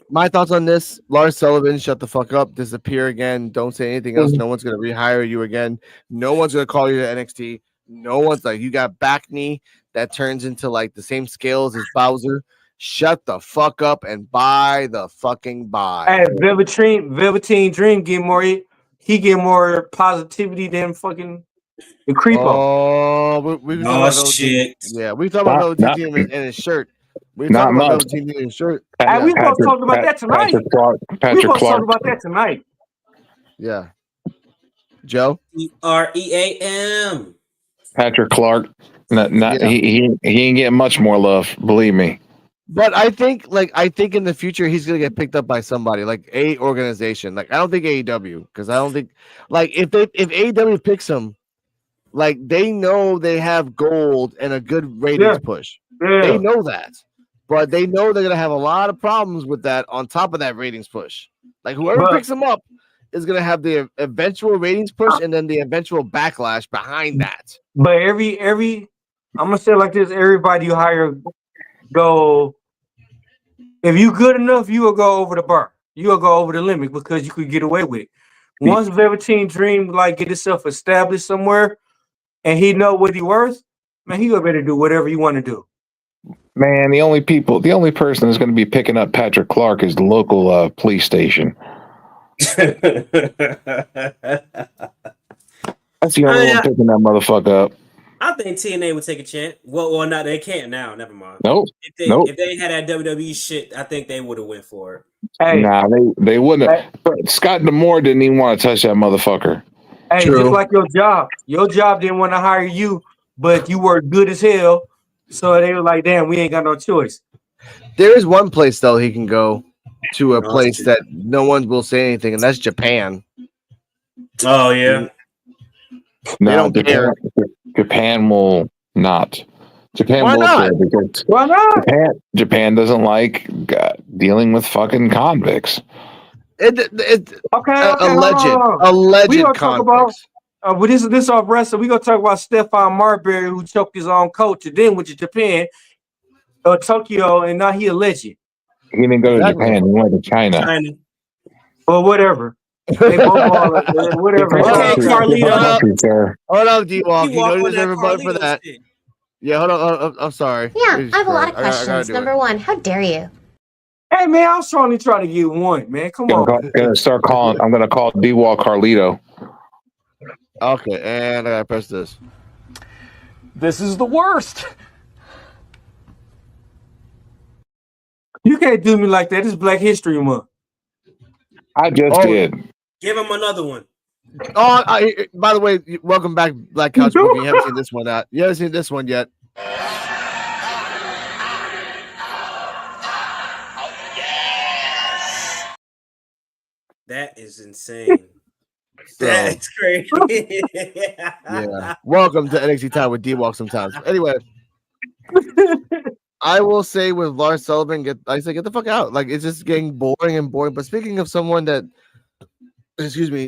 A: my thoughts on this: Lars Sullivan, shut the fuck up, disappear again. Don't say anything else. No one's gonna rehire you again. No one's gonna call you to NXT. No one's like, you got back knee that turns into like the same scales as Bowser. Shut the fuck up and buy the fucking buy.
C: Hey, Velveteen Dream get more. He get more positivity than fucking the creepo.
A: Oh, we talking about
E: shit.
A: Yeah, we talking about Velveteen in his shirt. We talking about Velveteen in his shirt.
C: Hey, we supposed to talk about that tonight.
F: Patrick Clark.
C: Talk about that tonight.
A: Yeah. Joe?
E: REAM.
F: Patrick Clark. He ain't getting much more love, believe me.
A: But I think in the future he's gonna get picked up by somebody like a organization. Like I don't think AEW, because I don't think like if AEW picks him, like they know they have gold and a good ratings push.
C: Yeah.
A: They know that, but they know they're gonna have a lot of problems with that on top of that ratings push. Like whoever picks him up is gonna have the eventual ratings push and then the eventual backlash behind that.
C: But every I'm gonna say it like this: everybody you hire go. If you good enough, you will go over the bar. You will go over the limit because you could get away with it. Once Velveteen Dream like get himself established somewhere, and he know what he worth, man, he gonna better do whatever you want to do.
F: Man, the only person that's going to be picking up Patrick Clark is the local police station. That's the only one picking that motherfucker up.
E: I think TNA would take a chance. Well, no, they can't now. Never mind.
F: Nope.
E: If they had that WWE shit, I think they would have went for it.
C: Hey,
F: nah, they wouldn't have. But Scott D'Amore didn't even want to touch that motherfucker.
C: Hey, just like your job. Your job didn't want to hire you, but you were good as hell. So they were like, damn, we ain't got no choice.
A: There is one place though he can go to, a place that no one will say anything, and that's Japan.
E: Oh yeah.
F: No, Japan will not. Japan
A: Why
F: will
A: not?
F: because
C: Why not?
F: Japan doesn't like dealing with fucking convicts.
A: Alleged
C: We gonna talk about
A: convicts.
C: this off wrestling. We gonna talk about Stephon Marbury who choked his own coach and then went to Japan or Tokyo, and now he a legend.
F: He didn't go to Japan. He went to China.
C: Well, whatever. They both ballers, man. Whatever. It's
E: Okay,
C: all
E: Carlito.
A: Hold up, D-Walk. You know
E: D-Walk
A: you
E: on
A: deserve a
E: that
A: button for
E: Carlito
A: that.
E: shit.
A: Yeah, hold on. I'm sorry.
G: Yeah,
A: Jesus
G: I have a lot of
A: Christ. I gotta
G: questions.
A: do
G: Number
A: it.
G: one, how dare you?
C: Hey, man, I was trying to get one, man. Come on.
F: Gonna start calling. I'm gonna call D-Wall Carlito.
A: Okay, and I gotta press this.
H: This is the worst.
C: You can't do me like that. It's Black History Month.
F: I just did.
E: Give him another one.
A: Oh, by the way, welcome back, Black Couch Boogie. You haven't seen this one out. You haven't seen this one yet.
E: That is insane. That's crazy.
A: Yeah. Welcome to NXT Time with D-Walk sometimes. Anyway, I will say with Lars Sullivan, get the fuck out. Like, it's just getting boring and boring. But speaking of someone that,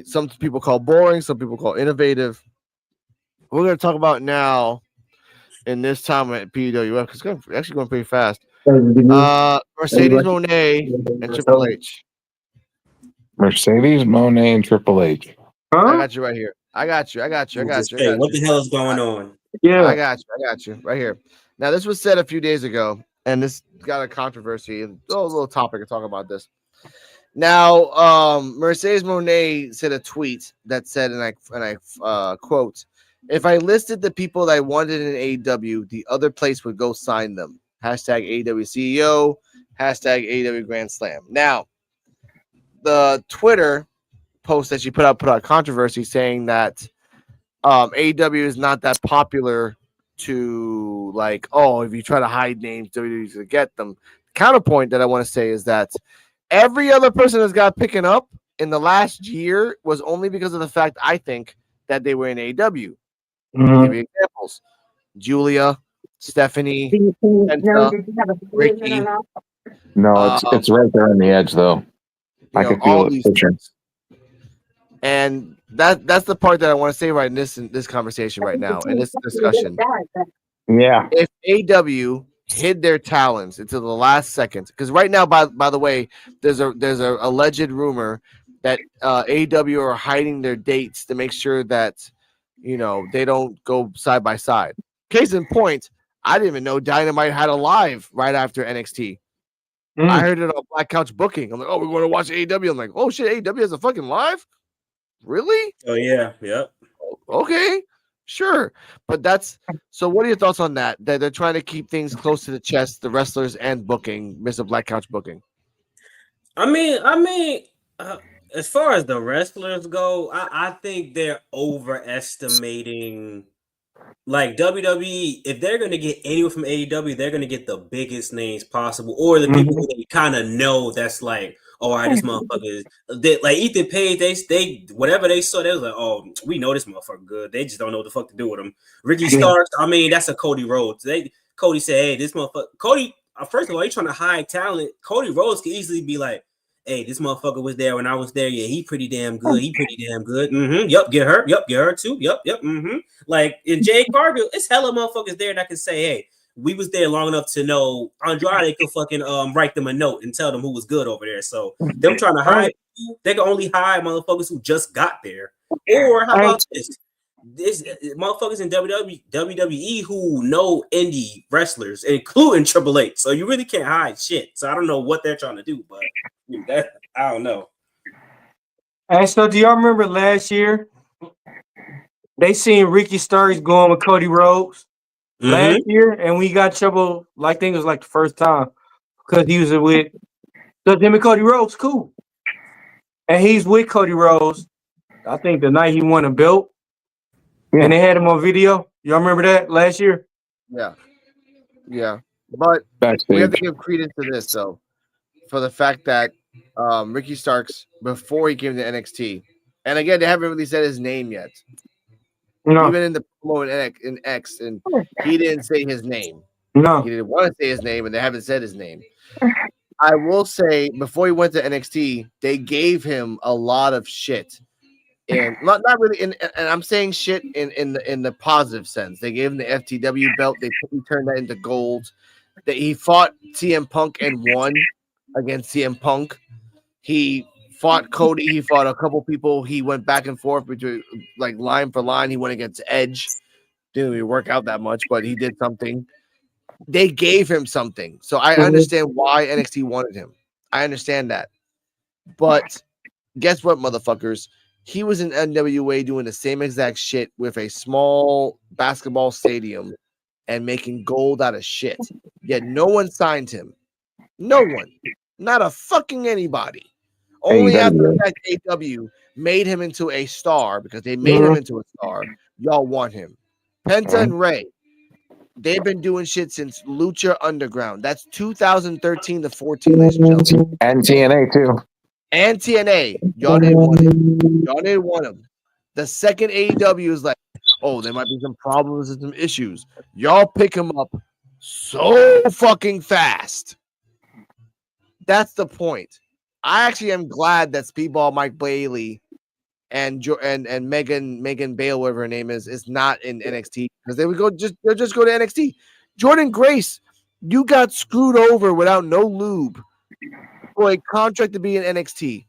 A: some people call boring, some people call innovative. We're going to talk about now in this time at PWF because it's actually going pretty fast. Mercedes Moné and Triple H.
F: Mercedes Moné and Triple H.
A: Huh? I got you right here. I got you.
E: What the hell is going on?
A: Yeah, I got you right here. Now, this was said a few days ago, and this got a controversy. A little topic to talk about this. Now, Mercedes Moné said a tweet that said, and I quote, "If I listed the people that I wanted in AEW, the other place would go sign them. Hashtag AEW CEO, hashtag AEW Grand Slam." Now, the Twitter post that she put out controversy saying that AEW is not that popular to like, oh, if you try to hide names, WWE's to get them. The counterpoint that I want to say is that every other person that's got picking up in the last year was only because of the fact, I think, that they were in AEW. I'll give you examples. Julia, Stephanie, Penta, Ricky.
F: No, it's right there on the edge, though. I can feel it pushing.
A: And that's the part that I want to say right in this conversation right now, in this discussion.
F: Yeah.
A: If AEW hid their talents until the last second, because right now, by the way, there's a alleged rumor that AEW are hiding their dates to make sure that they don't go side by side. Case in point, I didn't even know Dynamite had a live right after NXT. I heard it on Black Couch Booking. I'm like, oh, we're going to watch AEW. I'm like, oh shit, AEW has a fucking live? Really?
E: Oh yeah, yep.
A: Okay, sure. But so what are your thoughts on that? That they're trying to keep things close to the chest, the wrestlers and booking, Mr. Black Couch Booking.
E: I mean, as far as the wrestlers go, I think they're overestimating. Like WWE, if they're going to get anyone from AEW, they're going to get the biggest names possible, or the people who they kind of know. That's like, oh, all right, this motherfucker is like Ethan Page. They whatever they saw, they was like, oh, we know this motherfucker good. They just don't know what the fuck to do with him. Ricky Starks, I mean, that's a Cody Rhodes. Cody said, hey, this motherfucker. Cody, first of all, he's trying to hide talent. Cody Rhodes could easily be like, hey, this motherfucker was there when I was there. Yeah, he pretty damn good. Yep, get her. Yep, get her too. Yep. Like in Jade Cargill, it's hella motherfuckers there that can say, hey, we was there long enough to know Andrade could fucking write them a note and tell them who was good over there. So them trying to hide you, they can only hide motherfuckers who just got there. Or how about this? This motherfuckers in WWE who know indie wrestlers, including Triple H. So you really can't hide shit. So I don't know what they're trying to do, but I don't know.
C: And so, do y'all remember last year? They seen Ricky Starks going with Cody Rhodes last year, and we got trouble. Like, I think it was like the first time because he was with. Because him and Cody Rhodes, cool, and he's with Cody Rhodes. I think the night he won a belt, and they had him on video. Y'all remember that last year?
A: Yeah. But we have to give credence to this though, for the fact that Ricky Starks, before he came to NXT, and again, they haven't really said his name yet. No. Even in the promo in X, and he didn't say his name.
C: No.
A: He didn't want to say his name, and they haven't said his name. I will say, before he went to NXT, they gave him a lot of shit. And not really, and I'm saying shit in the positive sense. They gave him the FTW belt. He turned that into gold. That he fought CM Punk and won against CM Punk. He fought Cody. He fought a couple people. He went back and forth between like line for line. He went against Edge. Didn't really work out that much, but he did something. They gave him something. So I understand why NXT wanted him. I understand that. But guess what, motherfuckers? He was in NWA doing the same exact shit with a small basketball stadium and making gold out of shit. Yet no one signed him. No one. Not a fucking anybody. Only after the fact AW made him into a star, because they made him into a star, y'all want him. Penta and Ray, they've been doing shit since Lucha Underground. That's 2013 to 14, ladies and gentlemen.
F: And TNA too.
A: And TNA. Y'all didn't want him. Y'all didn't want him. The second AEW is like, oh, there might be some problems and some issues. Y'all pick him up so fucking fast. That's the point. I actually am glad that Speedball Mike Bailey and Megan Bale, whatever her name is not in NXT, because they'll just go to NXT. Jordan Grace, you got screwed over without no lube for a contract to be in NXT.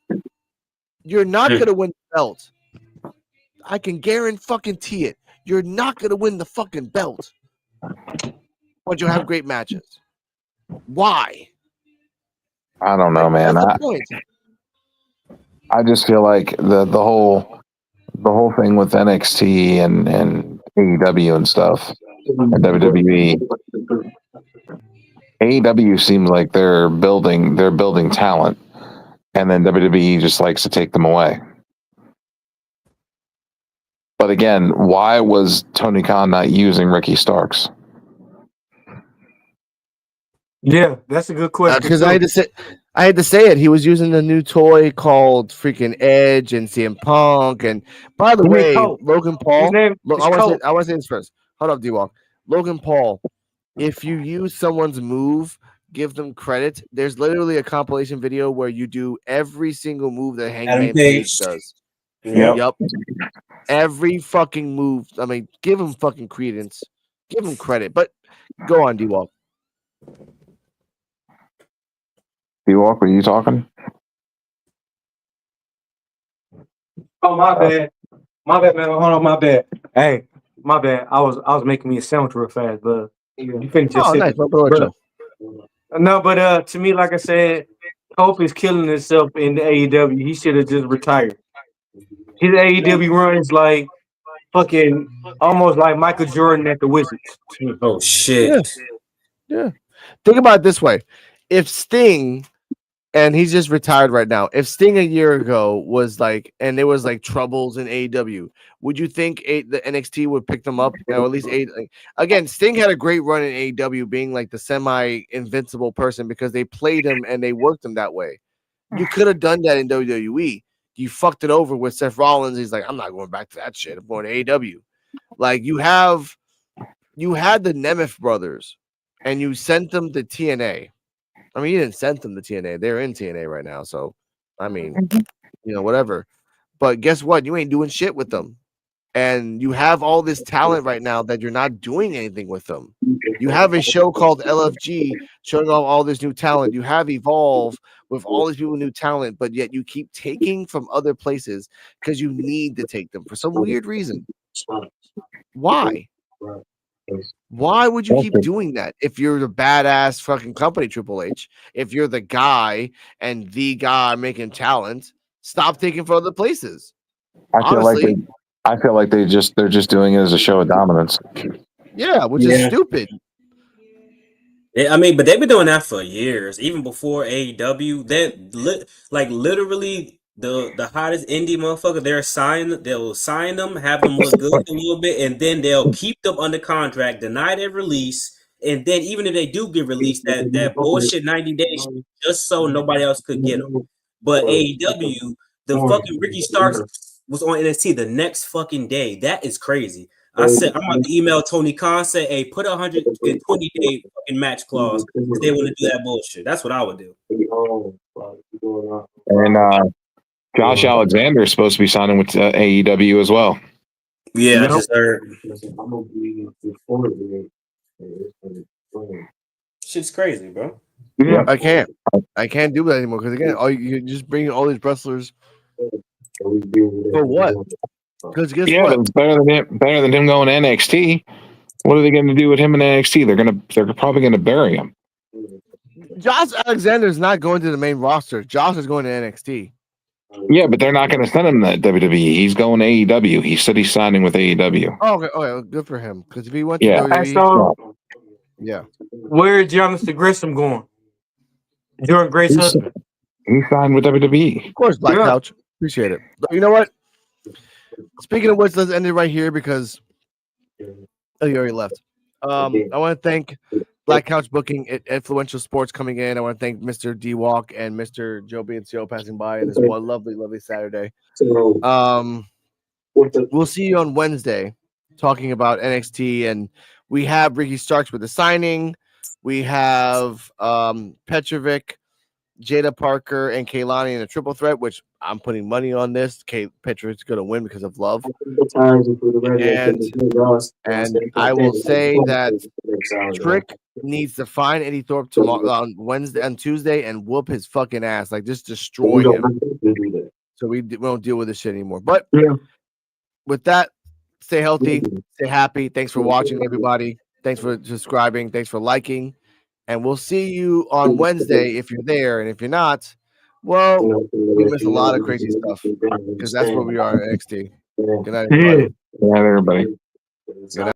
A: You're not gonna win the belt. I can guarantee it. You're not gonna win the fucking belt, but you'll have great matches. Why?
F: I don't know, man.
A: That's the point.
F: I just feel like the whole thing with NXT and AEW and stuff and WWE. AEW seems like they're building talent, and then WWE just likes to take them away. But again, why was Tony Khan not using Ricky Starks?
C: Yeah, that's a good question.
A: Because I had to say it. He was using the new toy called freaking Edge and CM Punk. And by the way, Logan Paul. I want to say this first. Hold up, D-Walk. Logan Paul. If you use someone's move, give them credit. There's literally a compilation video where you do every single move that Hangman Page does. Yep. Every fucking move. I mean, give him fucking credence. Give him credit. But go on, D-Walk.
F: D-Walk, were you talking?
C: Oh, my bad. My bad, man. Hold on, my bad. Hey, my bad. I was making me a sandwich real fast, but you finished just
A: nice.
C: No, but to me, like I said, Hope is killing himself in the AEW. He should have just retired. His AEW run is like fucking almost like Michael Jordan at the Wizards.
E: Oh shit.
A: Yeah. Think about it this way. If Sting, and he's just retired right now, if Sting a year ago was like, and there was like troubles in AEW, would you think the NXT would pick them up? Or at least again, Sting had a great run in AEW, being like the semi-invincible person because they played him and they worked him that way. You could have done that in WWE. You fucked it over with Seth Rollins. He's like, I'm not going back to that shit. I'm going to AEW. Like you had the Nemeth brothers, and you sent them to TNA. I mean, you didn't send them to TNA. They're in TNA right now. So, I mean, whatever. But guess what? You ain't doing shit with them. And you have all this talent right now that you're not doing anything with them. You have a show called LFG showing off all this new talent. You have Evolve with all these people with new talent, but yet you keep taking from other places because you need to take them for some weird reason. Why? Why would you keep doing that if you're the badass fucking company, Triple H? If you're the guy and the guy making talent, stop taking from other places.
F: I feel like they're just doing it as a show of dominance.
A: Yeah, which is stupid.
E: Yeah, I mean, but they've been doing that for years, even before AEW. Like literally the hottest indie motherfucker. They'll sign them, have them look good a little bit, and then they'll keep them under contract, deny their release, and then even if they do get released, that bullshit 90 days just so nobody else could get them. But AEW, the fucking Ricky Starks was on NXT the next fucking day. That is crazy. I said I'm about to email Tony Khan, say, hey, put 120-day fucking match clause if they want to do that bullshit. That's what I would do.
F: And Josh Alexander is supposed to be signing with AEW as well.
E: Yeah, I just heard. Shit's crazy, bro.
C: Yeah.
A: I can't do that anymore because again, you just bring all these wrestlers for what? Because guess
F: Yeah,
A: what?
F: but it's better than him going to NXT. What are they going to do with him in NXT? They're probably going to bury him.
A: Josh Alexander is not going to the main roster. Josh is going to NXT.
F: Yeah, but they're not going to send him to WWE. He's going to AEW. He said he's signing with AEW.
A: Oh, okay. Oh, yeah, good for him. Because if he went to
F: Yeah.
A: WWE, yeah.
C: Where is Jonathan Gresham going? Jordan Grace's husband.
F: He signed with WWE.
A: Of course, Black Couch. Appreciate it. You know what? Speaking of which, let's end it right here because oh, you already left. I want to thank Black Couch Booking at Influential Sports coming in. I want to thank Mr. D Walk and Mr. Joe BNCO passing by in this one lovely Saturday. We'll see you on Wednesday talking about NXT, and we have Ricky Starks with the signing. We have Petrovic, Jada Parker, and Kaylani in a triple threat, which I'm putting money on this. Petrovic's going to win because of love. And I will say that Trick needs to find Eddie Thorpe tomorrow on Wednesday and Tuesday and whoop his fucking ass, like just destroy him. So we won't deal with this shit anymore. But with that, stay healthy, stay happy. Thanks for watching, everybody. Thanks for subscribing. Thanks for liking. And we'll see you on Wednesday if you're there. And if you're not, well, we miss a lot of crazy stuff because that's where we are at NXT. Good night, everybody.
F: Good night, everybody.
A: Good night.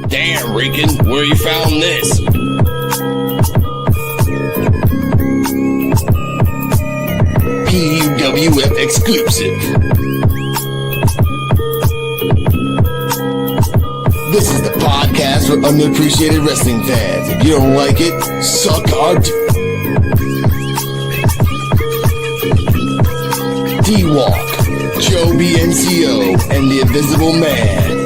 I: Damn, Rican, where you found this? PUWF exclusive. This is the podcast for underappreciated wrestling fans. If you don't like it, suck our D-Walk, Joe BNCO, and the Invisible Man.